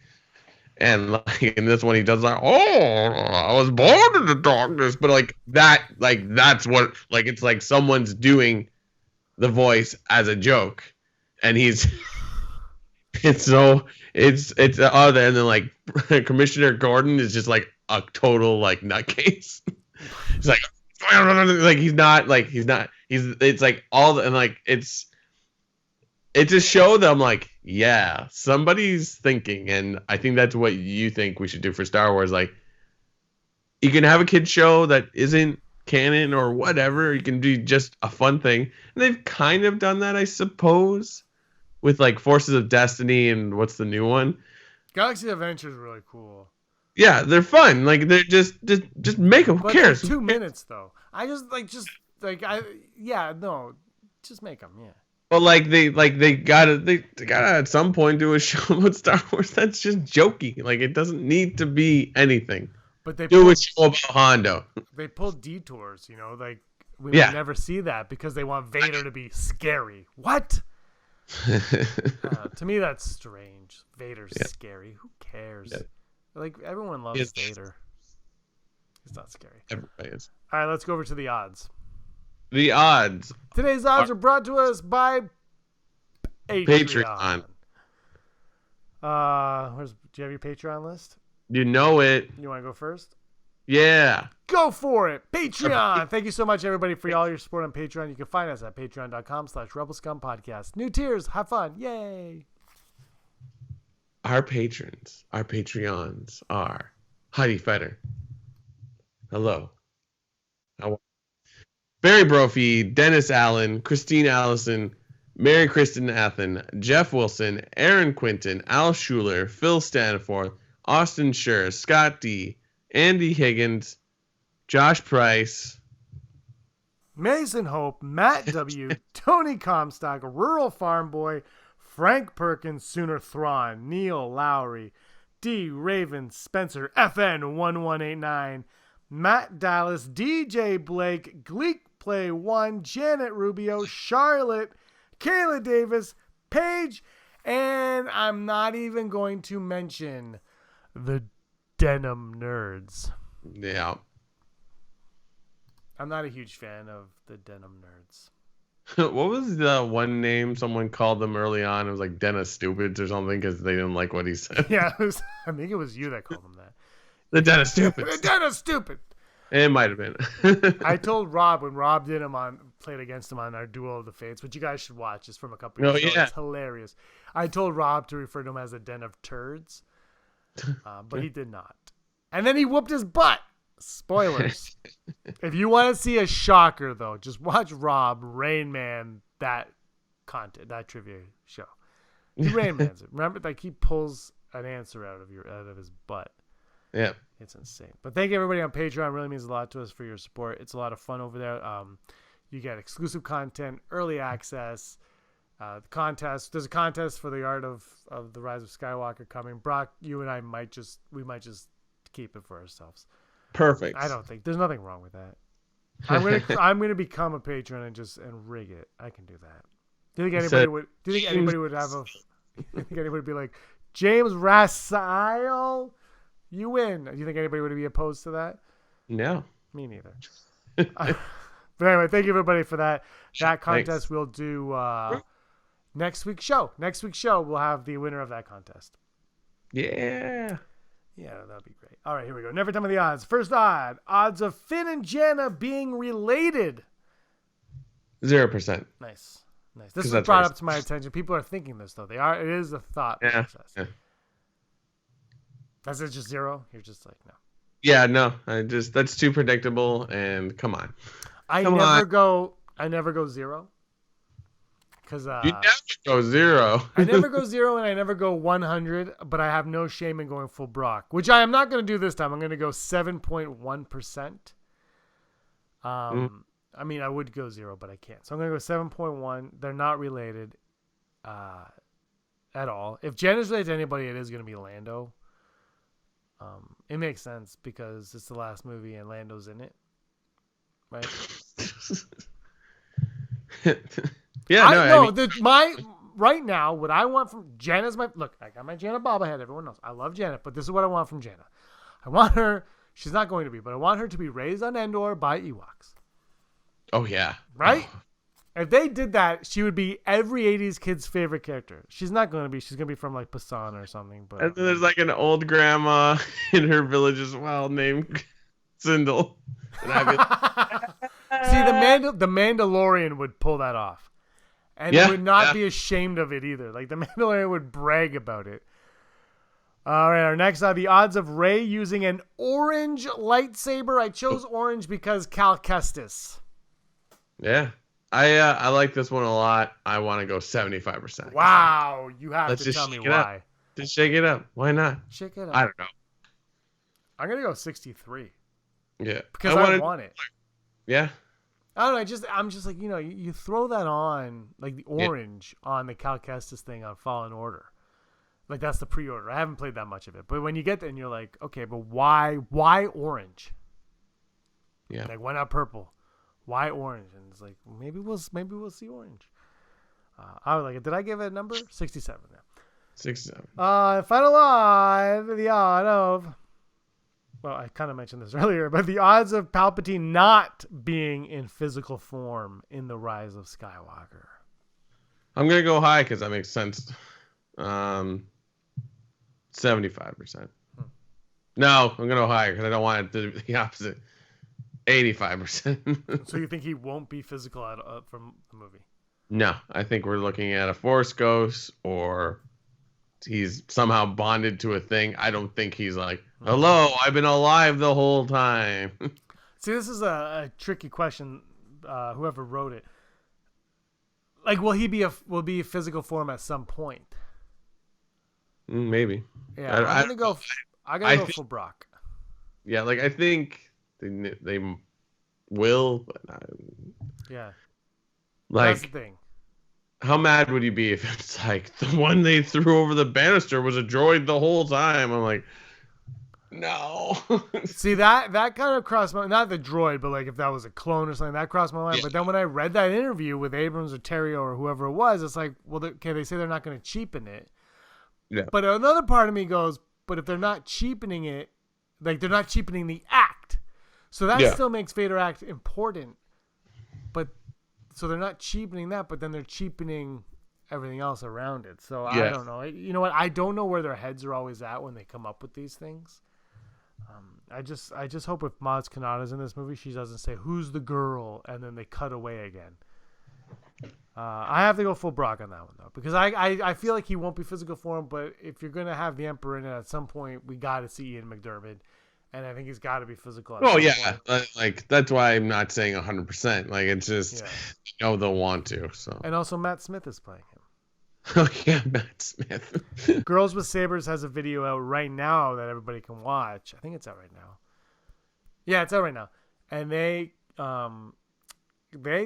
and like in this one he does like, oh, I was born in the darkness, but that's what it's like someone's doing the voice as a joke, and it's other, and then like Commissioner Gordon is just like a total like nutcase. He's like it's like all the, and like it's a show that I'm like, yeah, somebody's thinking, and I think that's what you think we should do for Star Wars. Like, you can have a kid show that isn't canon or whatever. You can do just a fun thing, and they've kind of done that, I suppose, with like Forces of Destiny and what's the new one? Galaxy Adventure is really cool. Yeah, they're fun. Like they're just make them. Who cares? 2 minutes though. Just make them. Yeah. But like they gotta at some point do a show about Star Wars that's just jokey. Like it doesn't need to be anything. But they do a show about Hondo. They pull detours, like we may never see that because they want Vader to be scary. What? To me, that's strange. Vader's scary. Who cares? Yeah. Like everyone loves Vader. He's not scary. Everybody is. All right, let's go over to the odds. The odds. Today's odds are brought to us by Patreon. Do you have your Patreon list? You know it. You want to go first? Yeah. Go for it. Patreon. Thank you so much, everybody, for all your support on Patreon. You can find us at patreon.com/RebelScumPodcast. New tiers. Have fun. Yay. Our patrons, our Patreons are Heidi Fetter. Hello. Barry Brophy, Dennis Allen, Christine Allison, Mary Kristen Athen, Jeff Wilson, Aaron Quinton, Al Schuler, Phil Staniforth, Austin Schur, Scott D., Andy Higgins, Josh Price, Mason Hope, Matt W., Tony Comstock, Rural Farm Boy, Frank Perkins, Sooner Thrawn, Neil Lowry, D. Raven, Spencer, FN1189, Matt Dallas, DJ Blake, Gleek Play 1, Janet Rubio, Charlotte, Kayla Davis, Paige, and I'm not even going to mention the Denim Nerds. Yeah. I'm not a huge fan of the denim nerds. What was the one name someone called them early on? It was like Dennis Stupids or something because they didn't like what he said. Yeah, I think it was you that called them that. The Dennis The Stupids. Dennis Stupid. It might have been. I told Rob when Rob did played against him on our Duel of the Fates, which you guys should watch. It's from a couple years ago. Yeah. It's hilarious. I told Rob to refer to him as a den of turds, but he did not. And then he whooped his butt. Spoilers. If you want to see a shocker, though, just watch Rob Rain Man that trivia show. He Rain Mans it. Remember, like he pulls an answer out of his butt. Yeah. It's insane. But thank you everybody on Patreon. It really means a lot to us for your support. It's a lot of fun over there. You get exclusive content, early access, the contest. There's a contest for the art of the Rise of Skywalker coming. Brock, you and I might just keep it for ourselves. Perfect. I don't think there's nothing wrong with that. I'm gonna become a patron and rig it. I can do that. Do you think anybody would? Do you think anybody would have a? Do you think anybody would be like James Rasail? You win. Do you think anybody would be opposed to that? No. Me neither. But anyway, thank you everybody for that. That contest Thanks. we'll do next week's show. Next week's show we'll have the winner of that contest. Yeah. Yeah, that'd be great. All right, here we go. Never tell me the odds. First odd. Odds of Finn and Janna being related. 0%. Nice. This was brought very up to my attention. People are thinking this, though. They are. It is a thought process. Yeah. That's it, just 0? You're just like, no. Yeah, no. That's too predictable, and come on. I never go 0. Because You never go 0. I never go 0 and I never go 100, but I have no shame in going full Brock, which I am not going to do this time. I'm going to go 7.1%. I mean, I would go 0, but I can't. So I'm going to go 7.1. They're not related at all. If Jen is related to anybody, it is going to be Lando. It makes sense because it's the last movie and Lando's in it. Right? Yeah, right now, what I want from Janna's I got my Janna bobblehead. Everyone knows I love Janna, but this is what I want from Janna. I want her. She's not going to be, but I want her to be raised on Endor by Ewoks. Oh yeah. Right? Oh. If they did that, she would be every 80s kid's favorite character. She's not going to be. See, from like Pasan or something. But And then there's like an old grandma in her village as well named Sindel. And I'd be like, See, the Mandalorian would pull that off. And Yeah, he would not yeah. be ashamed of it either. Like, the Mandalorian would brag about it. All right, our next the odds of Rey using an orange lightsaber. I chose orange because Cal Kestis. Yeah. I like this one a lot. I want to go 75%. Wow, you have Let's to just tell me shake it up. why. Just shake it up. Why not? Shake it up. I don't know. I'm going to go 63 Yeah. because I want it. Yeah. I don't know. I'm just like, you throw that on, like the orange on the Cal Kestis thing on Fallen Order. Like, that's the pre-order. I haven't played that much of it. But when you get there and you're like, okay, but why orange? Yeah. Like, why not purple? Why orange? And it's like, maybe we'll see orange. I was like, did I give it a number? 67. Yeah. 67. Final odd, the odd of, well, I kind of mentioned this earlier, but the odds of Palpatine not being in physical form in The Rise of Skywalker. I'm going to go high because that makes sense. 75%. No, I'm going to go higher because I don't want it to be the opposite. 85%. So you think he won't be physical from the movie? No, I think we're looking at a Force ghost or he's somehow bonded to a thing. I don't think he's like, hello, I've been alive the whole time. See, this is a tricky question. Whoever wrote it, like, will he be a physical form at some point? Maybe. Yeah, I'm gonna go. I gotta go for Brock. Yeah, like I think they will, but Yeah, like that's the thing. how mad would you be if it's like the one they threw over the banister was a droid the whole time? I'm like, no. See, that kind of crossed my, not the droid, but like if that was a clone or something, that crossed my mind. Yeah. But then when I read that interview with Abrams or Terrio or whoever it was, it's like, well, okay, they say they're not going to cheapen it. Yeah. But another part of me goes, but if they're not cheapening it, like they're not cheapening the act. So that still makes Vader act important, but so they're not cheapening that, but then they're cheapening everything else around it. So I don't know. You know what? I don't know where their heads are always at when they come up with these things. I just hope if Maz Kanata's in this movie, she doesn't say who's the girl and then they cut away again. I have to go full Brock on that one though, because I feel like he won't be physical form, but if you're gonna have the Emperor in it at some point, we got to see Ian McDiarmid, and I think he's got to be physical. Like that's why I'm not saying 100%. Like it's just they'll want to. So and also Matt Smith is playing him. Oh yeah, Matt Smith. Girls with Sabers has a video out right now that everybody can watch. I think it's out right now. Yeah, it's out right now, and they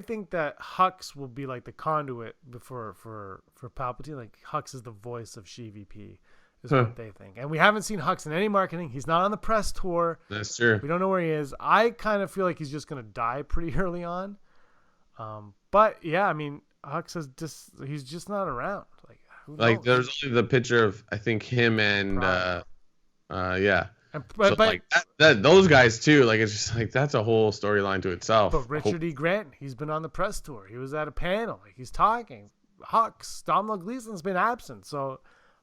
think that Hux will be like the conduit for Palpatine. Like Hux is the voice of She-VP, is what they think. And we haven't seen Hux in any marketing. He's not on the press tour. That's true. We don't know where he is. I kind of feel like he's just gonna die pretty early on. But yeah, I mean, Hux is he's just not around. Like who knows? There's only the picture of I think him and But those guys too, like it's just like that's a whole storyline to itself. But Richard E. Grant, he's been on the press tour. He was at a panel. Like he's talking. Hux, Domhnall Gleeson's been absent. So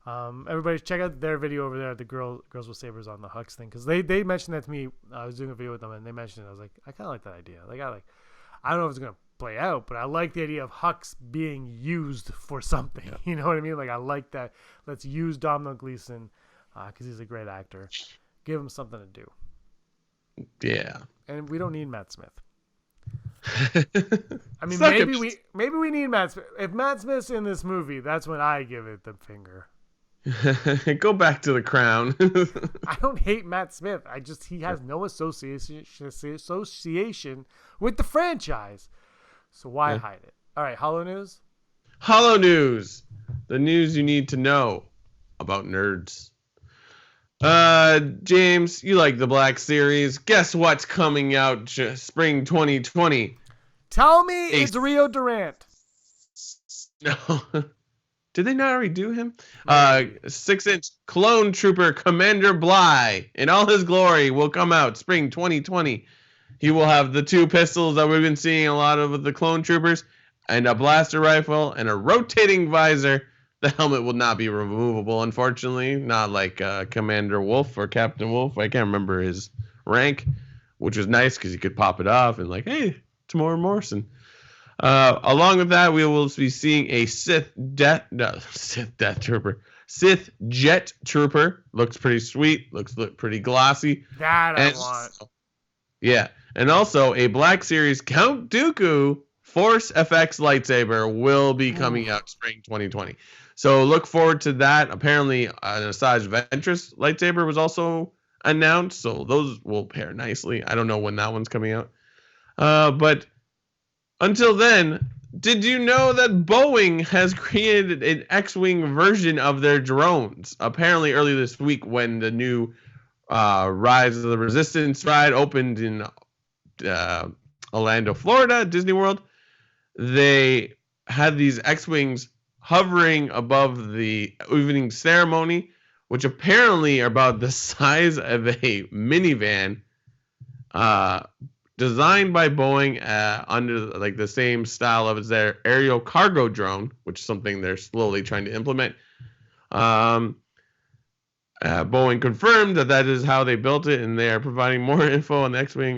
everybody check out their video over there. The Girls with Sabers on the Hux thing, because they mentioned that to me. I was doing a video with them and they mentioned it. I was like, I kind of like that idea. Like I don't know if it's gonna play out, but I like the idea of Hux being used for something. Yeah. You know what I mean? Like I like that. Let's use Domhnall Gleeson because he's a great actor. Give him something to do. Yeah. And we don't need Matt Smith. I mean, maybe we need Matt Smith. If Matt Smith's in this movie, that's when I give it the finger. Go back to The Crown. I don't hate Matt Smith. He has no association with the franchise. So why hide it? All right, Holo News. Holo News. The news you need to know about nerds. James, you like the Black Series. Guess what's coming out spring 2020? Tell me it's Rio Durant. No. Did they not already do him? 6-inch clone trooper Commander Bly in all his glory will come out spring 2020. He will have the 2 pistols that we've been seeing a lot of with the clone troopers, and a blaster rifle, and a rotating visor. The helmet will not be removable, unfortunately. Not like Commander Wolf or Captain Wolf. I can't remember his rank, which was nice because you could pop it off and like, hey, it's Morrison. Along with that, we will be seeing a Sith Jet Trooper. Looks pretty sweet. Looks pretty glossy. That I want. Yeah, and also a Black Series Count Dooku Force FX lightsaber will be coming out spring 2020. So look forward to that. Apparently, an Asajj Ventress lightsaber was also announced, so those will pair nicely. I don't know when that one's coming out. But until then, did you know that Boeing has created an X-Wing version of their drones? Apparently, early this week when the new Rise of the Resistance ride opened in Orlando, Florida, Disney World, they had these X-Wings hovering above the evening ceremony, which apparently are about the size of a minivan, designed by Boeing under like the same style of their aerial cargo drone, which is something they're slowly trying to implement. Boeing confirmed that is how they built it, and they are providing more info on the X-Wing.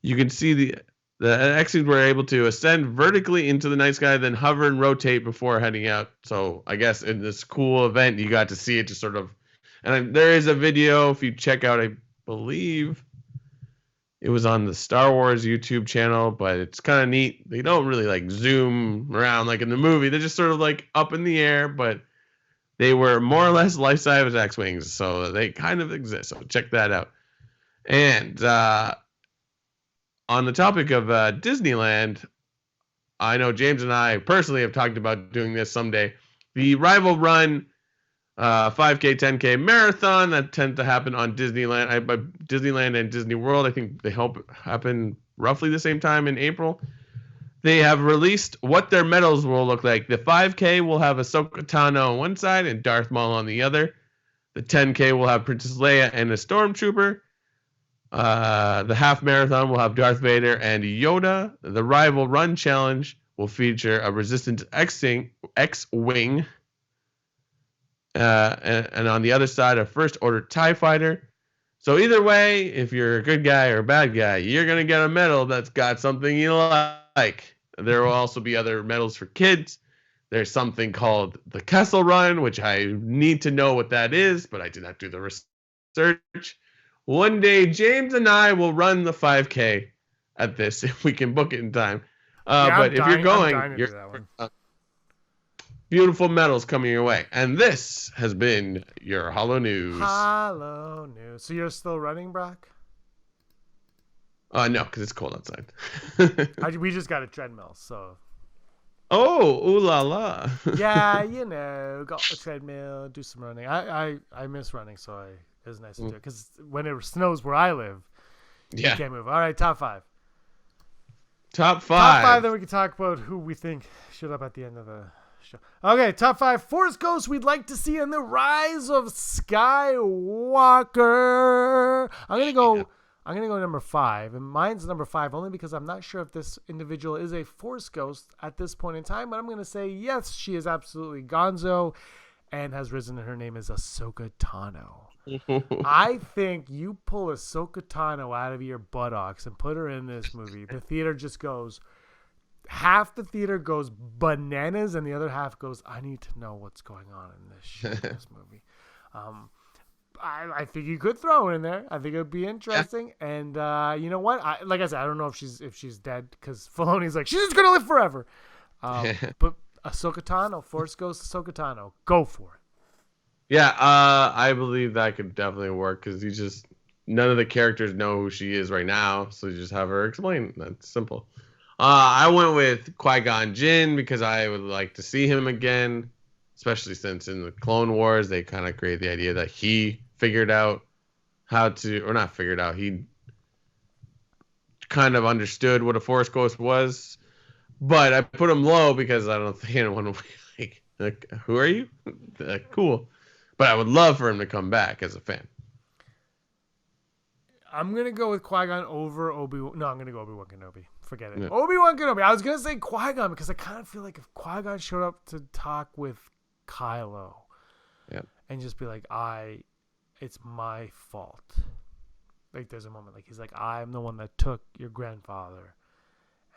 You can see the X-Wings were able to ascend vertically into the night sky, then hover and rotate before heading out. So I guess in this cool event, you got to see it just sort of. And there is a video if you check out. I believe it was on the Star Wars YouTube channel, but it's kind of neat. They don't really like zoom around like in the movie. They're just sort of like up in the air, but they were more or less life-size X-Wings, so they kind of exist. So check that out. And on the topic of Disneyland, I know James and I personally have talked about doing this someday. The Rival Run 5K, 10K marathon that tends to happen on Disneyland and Disney World. I think they hope happen roughly the same time in April. They have released what their medals will look like. The 5K will have Ahsoka Tano on one side and Darth Maul on the other. The 10K will have Princess Leia and a Stormtrooper. The half marathon will have Darth Vader and Yoda. The rival run challenge will feature a Resistance X-wing. And on the other side, a First Order TIE fighter. So either way, if you're a good guy or a bad guy, you're going to get a medal that's got something you like. There will also be other medals for kids. There's something called the Kessel Run, which I need to know what that is, but I did not do the research. One day, James and I will run the 5K at this if we can book it in time. But if you're going, beautiful medals coming your way. And this has been your Holo News. Holo News. So you're still running, Brock? No, because it's cold outside. We just got a treadmill, so. Oh, ooh la la. Yeah, go a treadmill, do some running. I miss running, so it was nice to do it. Because when it snows where I live, you can't move. All right, top five. Top five. Then we can talk about who we think showed up at the end of the show. Okay, top five Force Ghosts we'd like to see in the rise of Skywalker. I'm gonna go number 5, and mine's number 5 only because I'm not sure if this individual is a Force Ghost at this point in time, but I'm gonna say yes, she is absolutely Gonzo and has risen, and her name is Ahsoka Tano. I think you pull Ahsoka Tano out of your buttocks and put her in this movie, the theater just goes, half the theater goes bananas and the other half goes, I need to know what's going on in this movie. I think you could throw her in there. I think it would be interesting. Yeah. And you know what? Like I said, I don't know if she's dead because Filoni's like, she's just gonna live forever. But Ahsoka Tano, Force Ghost Ahsoka Tano, go for it. Yeah, I believe that could definitely work because none of the characters know who she is right now, so you just have her explain. That's simple. I went with Qui-Gon Jinn because I would like to see him again, especially since in the Clone Wars they kind of created the idea that he figured out he kind of understood what a Force Ghost was, but I put him low because I don't think anyone would be like, who are you? Cool. But I would love for him to come back as a fan. I'm going to go with Qui-Gon over Obi-Wan. No, I'm going to go Obi-Wan Kenobi. Forget it. Yeah. Obi-Wan Kenobi. I was going to say Qui-Gon because I kind of feel like if Qui-Gon showed up to talk with Kylo and just be like, it's my fault. Like there's a moment like he's like, I'm the one that took your grandfather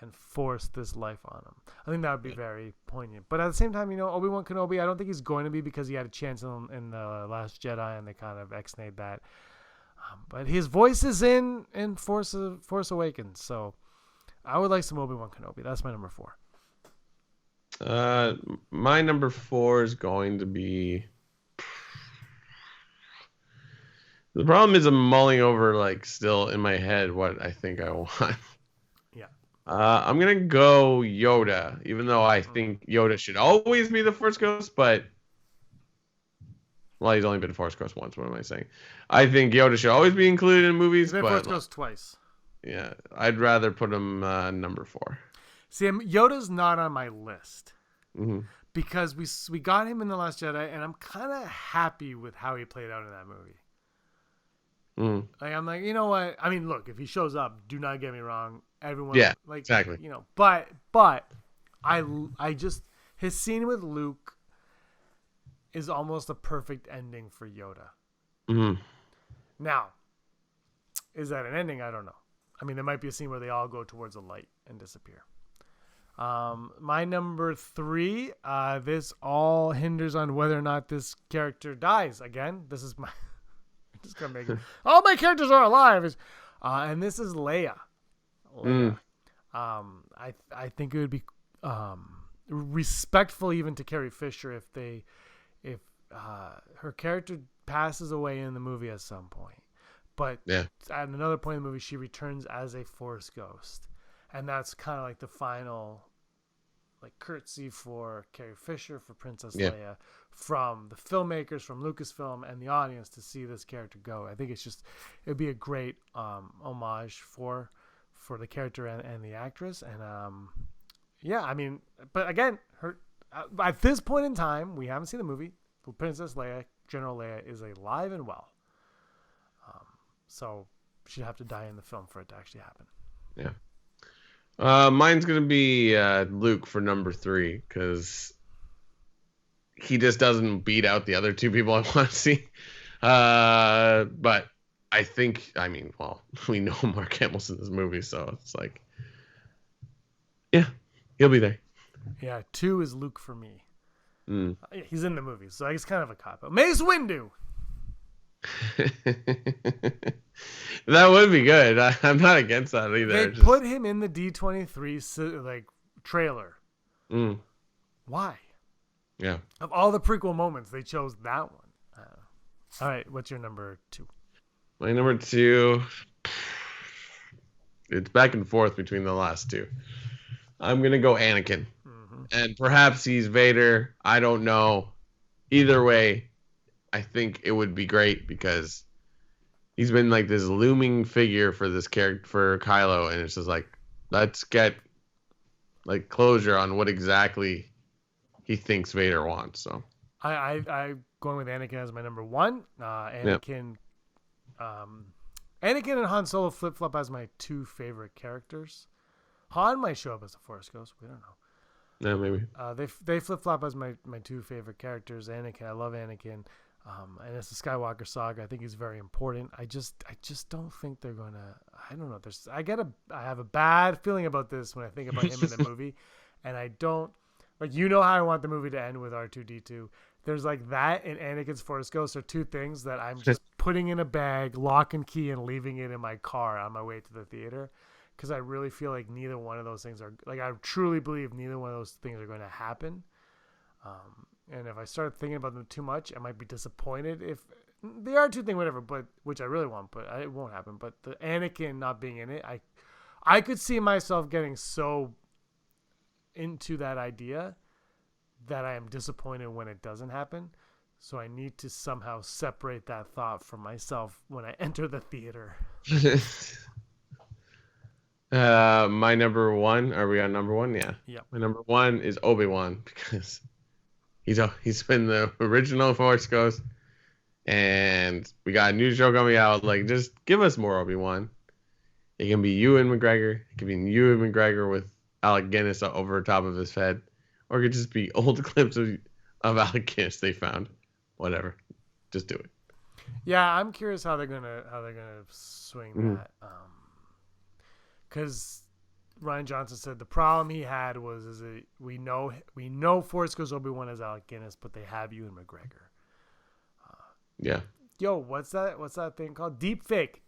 and forced this life on him. I think that would be very poignant. But at the same time, Obi-Wan Kenobi, I don't think he's going to be because he had a chance in the Last Jedi and they kind of ex-nayed that. But his voice is in Force Awakens, so I would like some Obi-Wan Kenobi. That's my number 4. My number 4 is going to be... The problem is I'm mulling over, still in my head what I think I want. Yeah. I'm going to go Yoda, even though I think Yoda should always be the Force Ghost, but... Well, he's only been Force Ghost once. What am I saying? I think Yoda should always be included in movies, but... Force Ghost twice. Yeah, I'd rather put him number 4. See, Yoda's not on my list. Mm-hmm. Because we got him in The Last Jedi, and I'm kind of happy with how he played out in that movie. I'm like, you know what? I mean, look, if he shows up, do not get me wrong. Everyone, exactly. But I just his scene with Luke is almost a perfect ending for Yoda. Mm-hmm. Now, is that an ending? I don't know. I mean, there might be a scene where they all go towards a light and disappear. My number 3. This all hinders on whether or not this character dies. Again, this is my. Just gonna make it. All my characters are alive, and this is Leia. I think it would be respectful even to Carrie Fisher if her character passes away in the movie at some point, but at another point in the movie she returns as a Force Ghost, and that's kind of like the final curtsy for Carrie Fisher, for Princess Leia, from the filmmakers, from Lucasfilm, and the audience to see this character go. I think it'd be a great homage for the character and the actress. And I mean, but again, her at this point in time, we haven't seen the movie. Princess Leia, General Leia, is alive and well. So she'd have to die in the film for it to actually happen. Yeah. Mine's gonna be Luke for number 3 because he just doesn't beat out the other 2 people I want to see. But I think, we know Mark Hamill's in this movie, so it's like, yeah, he'll be there. Yeah, 2 is Luke for me. He's in the movie, so he's kind of a cop-out. Mace Windu. That would be good. I'm not against that either. They put him in the D23 trailer. Why? Yeah. Of all the prequel moments, they chose that one. All right, what's your number 2? My number 2, it's back and forth between the last 2. I'm gonna go Anakin, and perhaps he's Vader. I don't know. Either way, I think it would be great because he's been like this looming figure for this character, for Kylo, and it's just like, let's get like closure on what exactly he thinks Vader wants. So I going with Anakin as my number 1. Anakin, Anakin and Han Solo flip flop as my 2 favorite characters. Han might show up as the Force Ghost. We don't know. Yeah, maybe. They flip flop as my 2 favorite characters. Anakin, I love Anakin. And it's the Skywalker saga. I think he's very important. I just don't think they're gonna. I don't know. I have a bad feeling about this when I think about him in the movie, and I don't like. You know how I want the movie to end with R2-D2. There's like that and Anakin's Force Ghost are 2 things that I'm just putting in a bag, lock and key, and leaving it in my car on my way to the theater, because I really feel like neither one of those things are like. I truly believe neither one of those things are going to happen. And if I start thinking about them too much, I might be disappointed if the R2 thing, whatever, but which I really want, but it won't happen. But the Anakin not being in it, I could see myself getting so into that idea that I am disappointed when it doesn't happen. So I need to somehow separate that thought from myself when I enter the theater. My number 1. Are we on number 1? Yeah. Yep. My number 1 is Obi-Wan because he's been the original Force Ghost, and we got a new show coming out. Like, just give us more Obi-Wan. It can be Ewan McGregor. It can be Ewan McGregor with Alec Guinness over top of his head, or it could just be old clips of Alec Guinness they found. Whatever, just do it. Yeah, I'm curious how they're gonna swing that. Because Ryan Johnson said the problem he had was we know Force Ghost Obi-Wan as Alec Guinness, but they have Ewan McGregor. Yeah. Yo, what's that thing called? Deep fake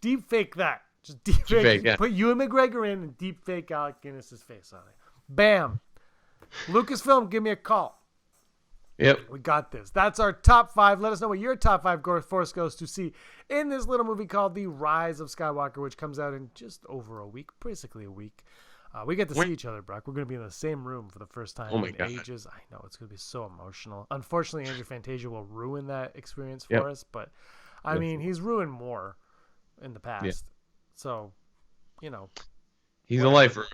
that. Just deep fake. Yeah. Put Ewan McGregor in and deep fake Alec Guinness's face on it. Bam. Lucasfilm, give me a call. Yep. We got this. That's our top 5. Let us know what your top 5 Force Ghosts to see in this little movie called The Rise of Skywalker, which comes out in just over a week, basically a week. We get to see each other, Brock. We're going to be in the same room for the first time in ages. I know, it's going to be so emotional. Unfortunately, Andrew Fantasia will ruin that experience for us, but I mean, he's ruined more in the past. Yeah. So, he's a lifer.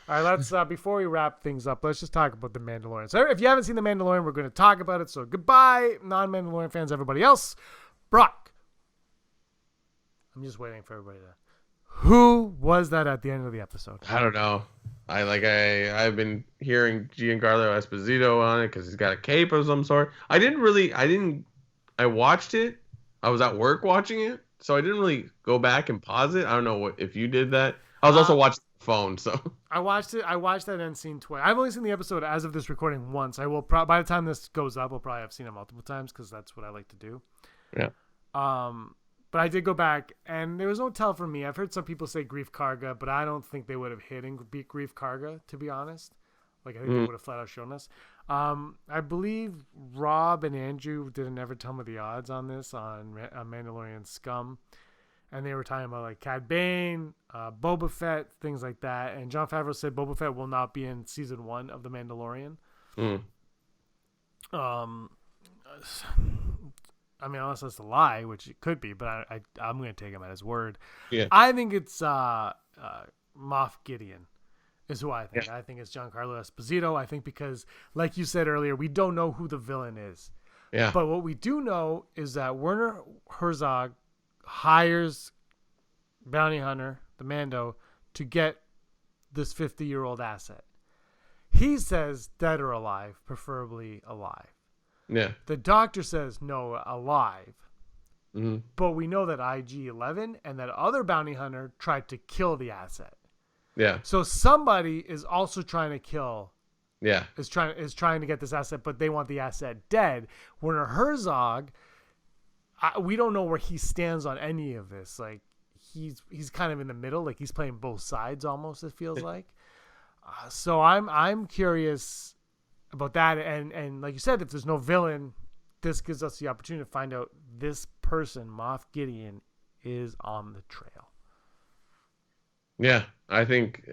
All right, let's before we wrap things up, let's just talk about The Mandalorian. So if you haven't seen The Mandalorian, we're going to talk about it. So goodbye, non-Mandalorian fans, everybody else. Brock, I'm just waiting for everybody to. Who was that at the end of the episode? I don't know. I've been hearing Giancarlo Esposito on it because he's got a cape of some sort. I watched it. I was at work watching it, so I didn't really go back and pause it. I don't know if you did that. I was also watching the phone, so. I watched that end scene twice. I've only seen the episode as of this recording once. I will by the time this goes up, I'll probably have seen it multiple times because that's what I like to do. Yeah. But I did go back, and there was no tell from me. I've heard some people say Grief Karga, but I don't think they would have hit Grief Karga, to be honest. Like, I think they would have flat out shown us. I believe Rob and Andrew did a Never Tell Me the Odds on this, on Mandalorian Scum. And they were talking about, like, Cad Bane, Boba Fett, things like that. And Jon Favreau said Boba Fett will not be in Season 1 of The Mandalorian. I mean, unless that's a lie, which it could be, but I'm going to take him at his word. Yeah. I think it's Moff Gideon is who I think. Yeah. I think it's Giancarlo Esposito. I think because, like you said earlier, we don't know who the villain is. Yeah. But what we do know is that Werner Herzog hires bounty hunter, the Mando, to get this 50-year-old asset. He says dead or alive, preferably alive. Yeah. The doctor says no, alive. Mm-hmm. But we know that IG-11 and that other bounty hunter tried to kill the asset. Yeah. So somebody is also trying to kill. Yeah. Is trying to get this asset, but they want the asset dead. Werner Herzog, we don't know where he stands on any of this. Like he's kind of in the middle. Like he's playing both sides almost. It feels like. So I'm curious about that. And like you said, if there's no villain, this gives us the opportunity to find out this person, Moff Gideon, is on the trail. Yeah, I think.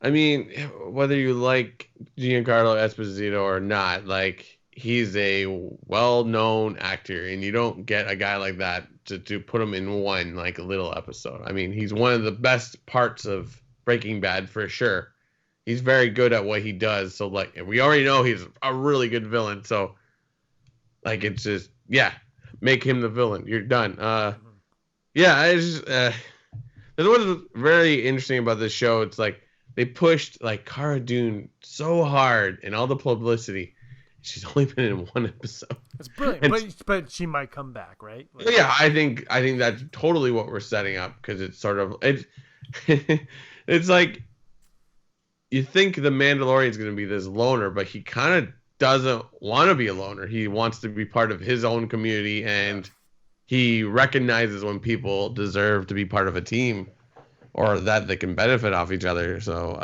I mean, whether you like Giancarlo Esposito or not, like he's a well-known actor, and you don't get a guy like that to put him in one like little episode. I mean, he's one of the best parts of Breaking Bad for sure. He's very good at what he does. So like, we already know he's a really good villain. So like, it's just make him the villain. You're done. Yeah, I just that's what's very interesting about this show. It's like they pushed like Cara Dune so hard in all the publicity. She's only been in one episode. It's brilliant, but she might come back, right? Like, yeah, I think that's totally what we're setting up, because it's sort of it's like you think the Mandalorian is going to be this loner, but he kind of doesn't want to be a loner. He wants to be part of his own community, and he recognizes when people deserve to be part of a team or that they can benefit off each other. So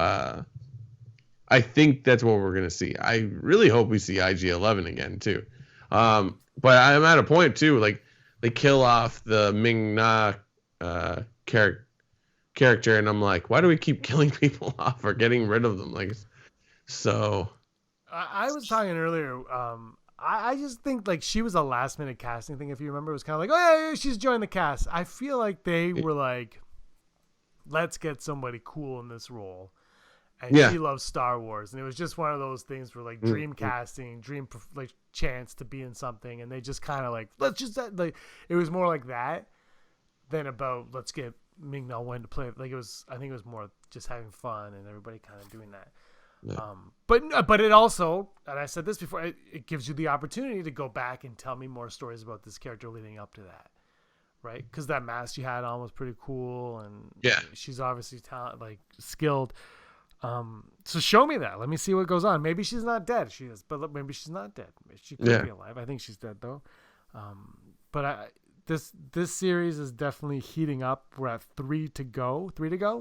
I think that's what we're going to see. I really hope we see IG-11 again too. But I'm at a point too, like they kill off the Ming-Na character, and I'm like, why do we keep killing people off or getting rid of them? Like, so I was talking earlier. I just think like she was a last minute casting thing. If you remember, it was kind of like, oh yeah, she's joined the cast. I feel like they were like, let's get somebody cool in this role. And she loves Star Wars, and it was just one of those things where like dream casting, like chance to be in something, and they just kind of like, let's just like, it was more like that than about let's get Ming-Na Wen to play. Like it was, I think it was more just having fun and everybody kind of doing that. Yeah. But it also, and I said this before, it gives you the opportunity to go back and tell me more stories about this character leading up to that, right? Because that mask she had on was pretty cool, and she's obviously like skilled. So show me that. Let me see what goes on. Maybe she's not dead. She is, but maybe she's not dead. She could be alive. I think she's dead though. But this series is definitely heating up. We're at 3 to go.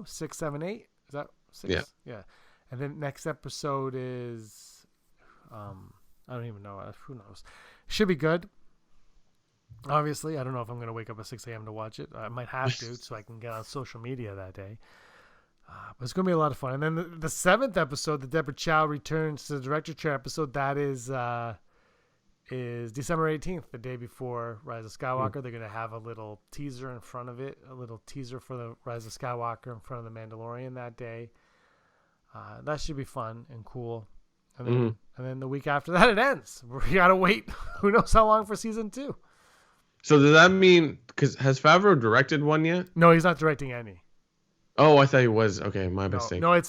6, 7, 8. Is that 6? Yeah. And then next episode is, I don't even know. Who knows? Should be good. Obviously, I don't know if I'm going to wake up at 6 a.m. to watch it. I might have to so I can get on social media that day. But it's going to be a lot of fun. And then the 7th episode, the Deborah Chow returns to the director chair episode, that is December 18th, the day before Rise of Skywalker. They're going to have a little teaser in front of it, a little teaser for the Rise of Skywalker in front of the Mandalorian that day. That should be fun and cool. And then the week after that, it ends. We got to wait. Who knows how long for season 2. So does that mean, because has Favreau directed one yet? No, he's not directing any. Oh, I thought he was. Okay, my mistake. No,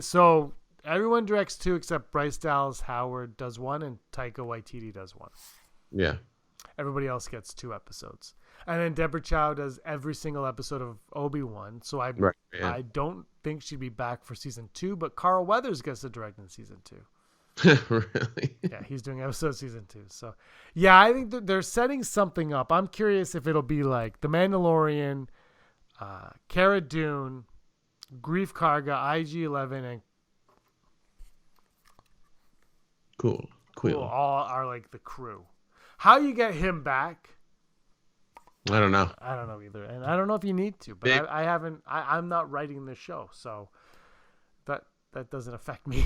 so everyone directs 2 except Bryce Dallas Howard does 1 and Taika Waititi does 1. Yeah. Everybody else gets 2 episodes. And then Deborah Chow does every single episode of Obi-Wan. So I don't think she'd be back for season 2, but Carl Weathers gets to direct in season 2. Really? Yeah, he's doing episode season 2. So yeah, I think they're setting something up. I'm curious if it'll be like The Mandalorian, Cara Dune, Grief Karga, IG-11, and Cool. All are like the crew. How you get him back? I don't know. I don't know either, and I don't know if you need to. But I haven't. I'm not writing this show, so that doesn't affect me.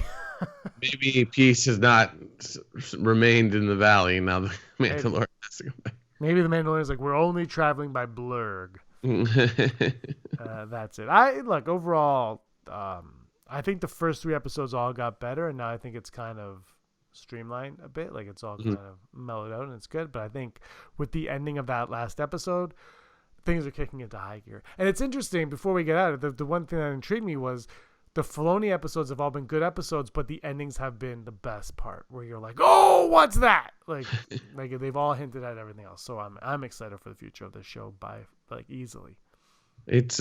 Maybe peace has not remained in the valley. Now the Mandalorian has to go back. Maybe the Mandalorian's like, we're only traveling by blurg. That's it. Overall, I think the first 3 episodes all got better, and now I think it's kind of streamlined a bit. Like it's all kind of mellowed out, and it's good. But I think with the ending of that last episode, things are kicking into high gear. And it's interesting, before we get out of it, the one thing that intrigued me was the Filoni episodes have all been good episodes, but the endings have been the best part, where you're like, oh, what's that? Like they've all hinted at everything else. So I'm excited for the future of this show by easily. It's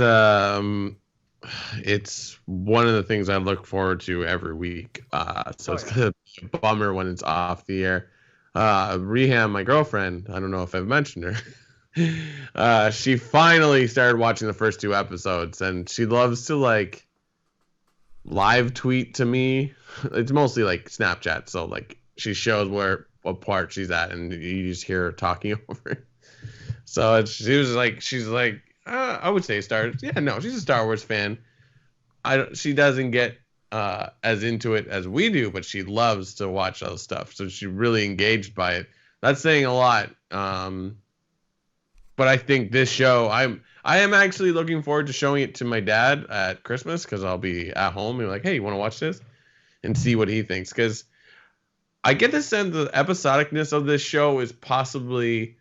one of the things I look forward to every week. It's gonna be a bummer when it's off the air. Reham, my girlfriend, I don't know if I've mentioned her. She finally started watching the first 2 episodes, and she loves to like live tweet to me. It's mostly like Snapchat, so like she shows what part she's at, and you just hear her talking over it. So she's like, I would say she's a Star Wars fan. She doesn't get as into it as we do, but she loves to watch those stuff, so she's really engaged by it. That's saying a lot. But I think this show, I am actually looking forward to showing it to my dad at Christmas, because I'll be at home and like, hey, you want to watch this? And see what he thinks. Because I get the sense the episodicness of this show is possibly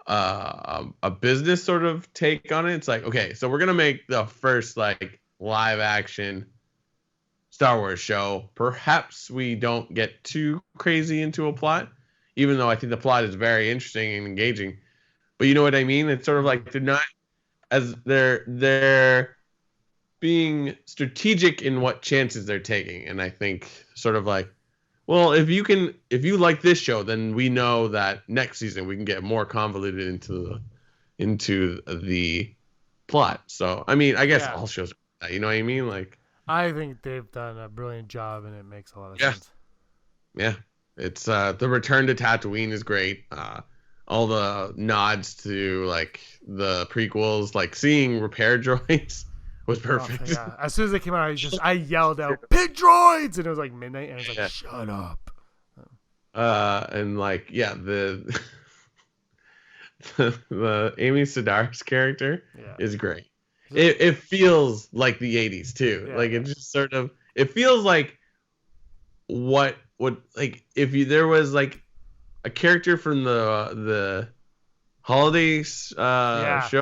a business sort of take on it. It's like, okay, so we're going to make the first like live action Star Wars show. Perhaps we don't get too crazy into a plot, even though I think the plot is very interesting and engaging. But you know what I mean? It's sort of like they're being strategic in what chances they're taking. And I think sort of like, well, if you like this show, then we know that next season we can get more convoluted into the plot. So I mean, I guess all shows are like that, you know what I mean? Like, I think they've done a brilliant job, and it makes a lot of sense. Yeah. It's the return to Tatooine is great. All the nods to like the prequels, like seeing repair droids was perfect. Oh, yeah. As soon as they came out, I yelled out, "Pig droids!" And it was like midnight, and I was like, "Shut up!" And like, the Amy Sedaris character is great. It feels like the 80s too. Yeah, like it just sort of, it feels like what like if there was like a character from the holidays show.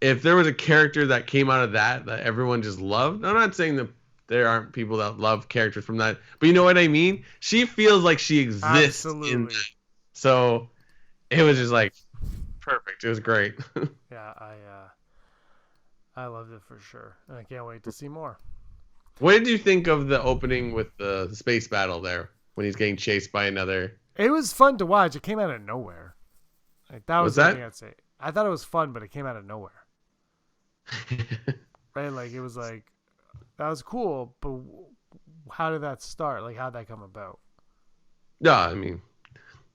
If there was a character that came out of that everyone just loved, I'm not saying that there aren't people that love characters from that, but you know what I mean? She feels like she exists in that. So it was just like perfect. It was great. Yeah, I loved it for sure. And I can't wait to see more. What did you think of the opening with the space battle there when he's getting chased by another? It was fun to watch. It came out of nowhere. Like, that was the thing I'd say. I thought it was fun, but it came out of nowhere. Right? Like, it was like, that was cool, but how did that start? Like, how'd that come about? No, I mean,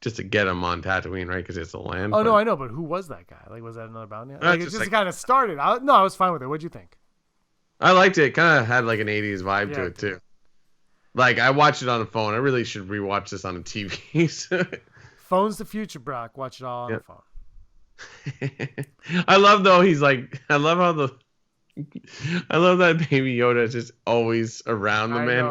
just to get him on Tatooine, right? Because it's a land. Oh, no, I know, but who was that guy? Like, was that another bounty? Like, it just kind of started. I was fine with it. What'd you think? I liked it. It kind of had like an 80s vibe to it, too. Like, I watched it on the phone. I really should rewatch this on the TV. Phone's the future, Brock. Watch it all on the phone. I love, though, he's like, I love that Baby Yoda is just always around the man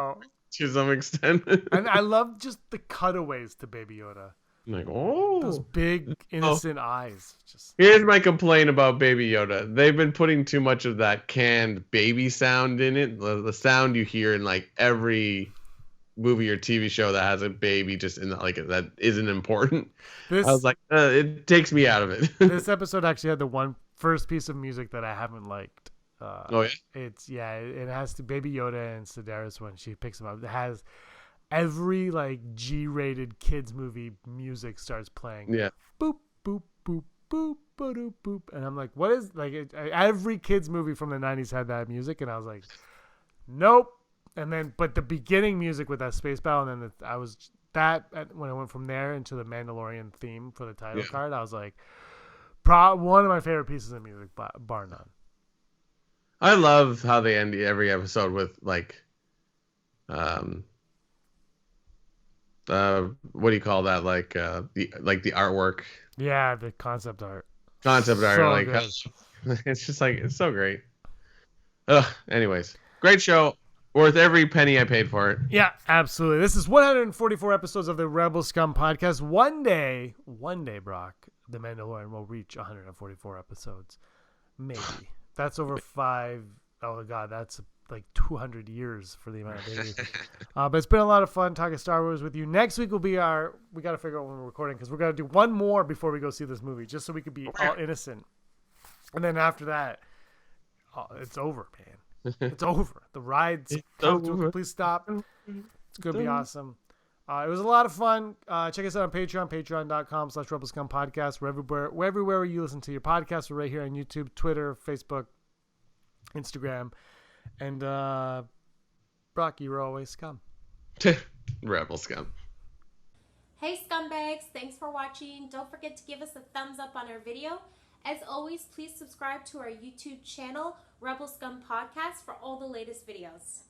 to some extent. And I love just the cutaways to Baby Yoda. I'm like, oh. Those big, innocent eyes. Here's my complaint about Baby Yoda. They've been putting too much of that canned baby sound in it. The sound you hear in like every movie or TV show that has a baby just in like that isn't important. I was like, it takes me out of it. This episode actually had the first piece of music that I haven't liked. It has to Baby Yoda and Sedaris when she picks him up. It has every like G-rated kids movie music starts playing. Yeah. Boop boop boop boop boop boop, and I'm like, what is like every kids movie from the 90s had that music, and I was like, nope. And then, but the beginning music with that space battle, and then when I went from there into the Mandalorian theme for the title card, I was like, one of my favorite pieces of music, bar none. I love how they end every episode with like, what do you call that? Like the artwork. Yeah, the concept art. Concept art, like it's just like it's so great. Anyways, great show. Worth every penny I paid for it. Yeah, absolutely. This is 144 episodes of the Rebel Scum podcast. One day, Brock, The Mandalorian will reach 144 episodes. Maybe. That's over 5. Oh, God, that's like 200 years for the amount of days. But it's been a lot of fun talking Star Wars with you. Next week will be we got to figure out when we're recording because we're going to do one more before we go see this movie just so we could be all innocent. And then after that, it's over, man. It's over. The ride's come to a complete stop. It's going to be awesome. It was a lot of fun. Check us out on Patreon, patreon.com/RebelScum Podcast. We're everywhere you listen to your podcasts. We're right here on YouTube, Twitter, Facebook, Instagram. And Brock, you're always scum. Rebel Scum. Hey scumbags, thanks for watching. Don't forget to give us a thumbs up on our video. As always, please subscribe to our YouTube channel, Rebel Scum Podcast, for all the latest videos.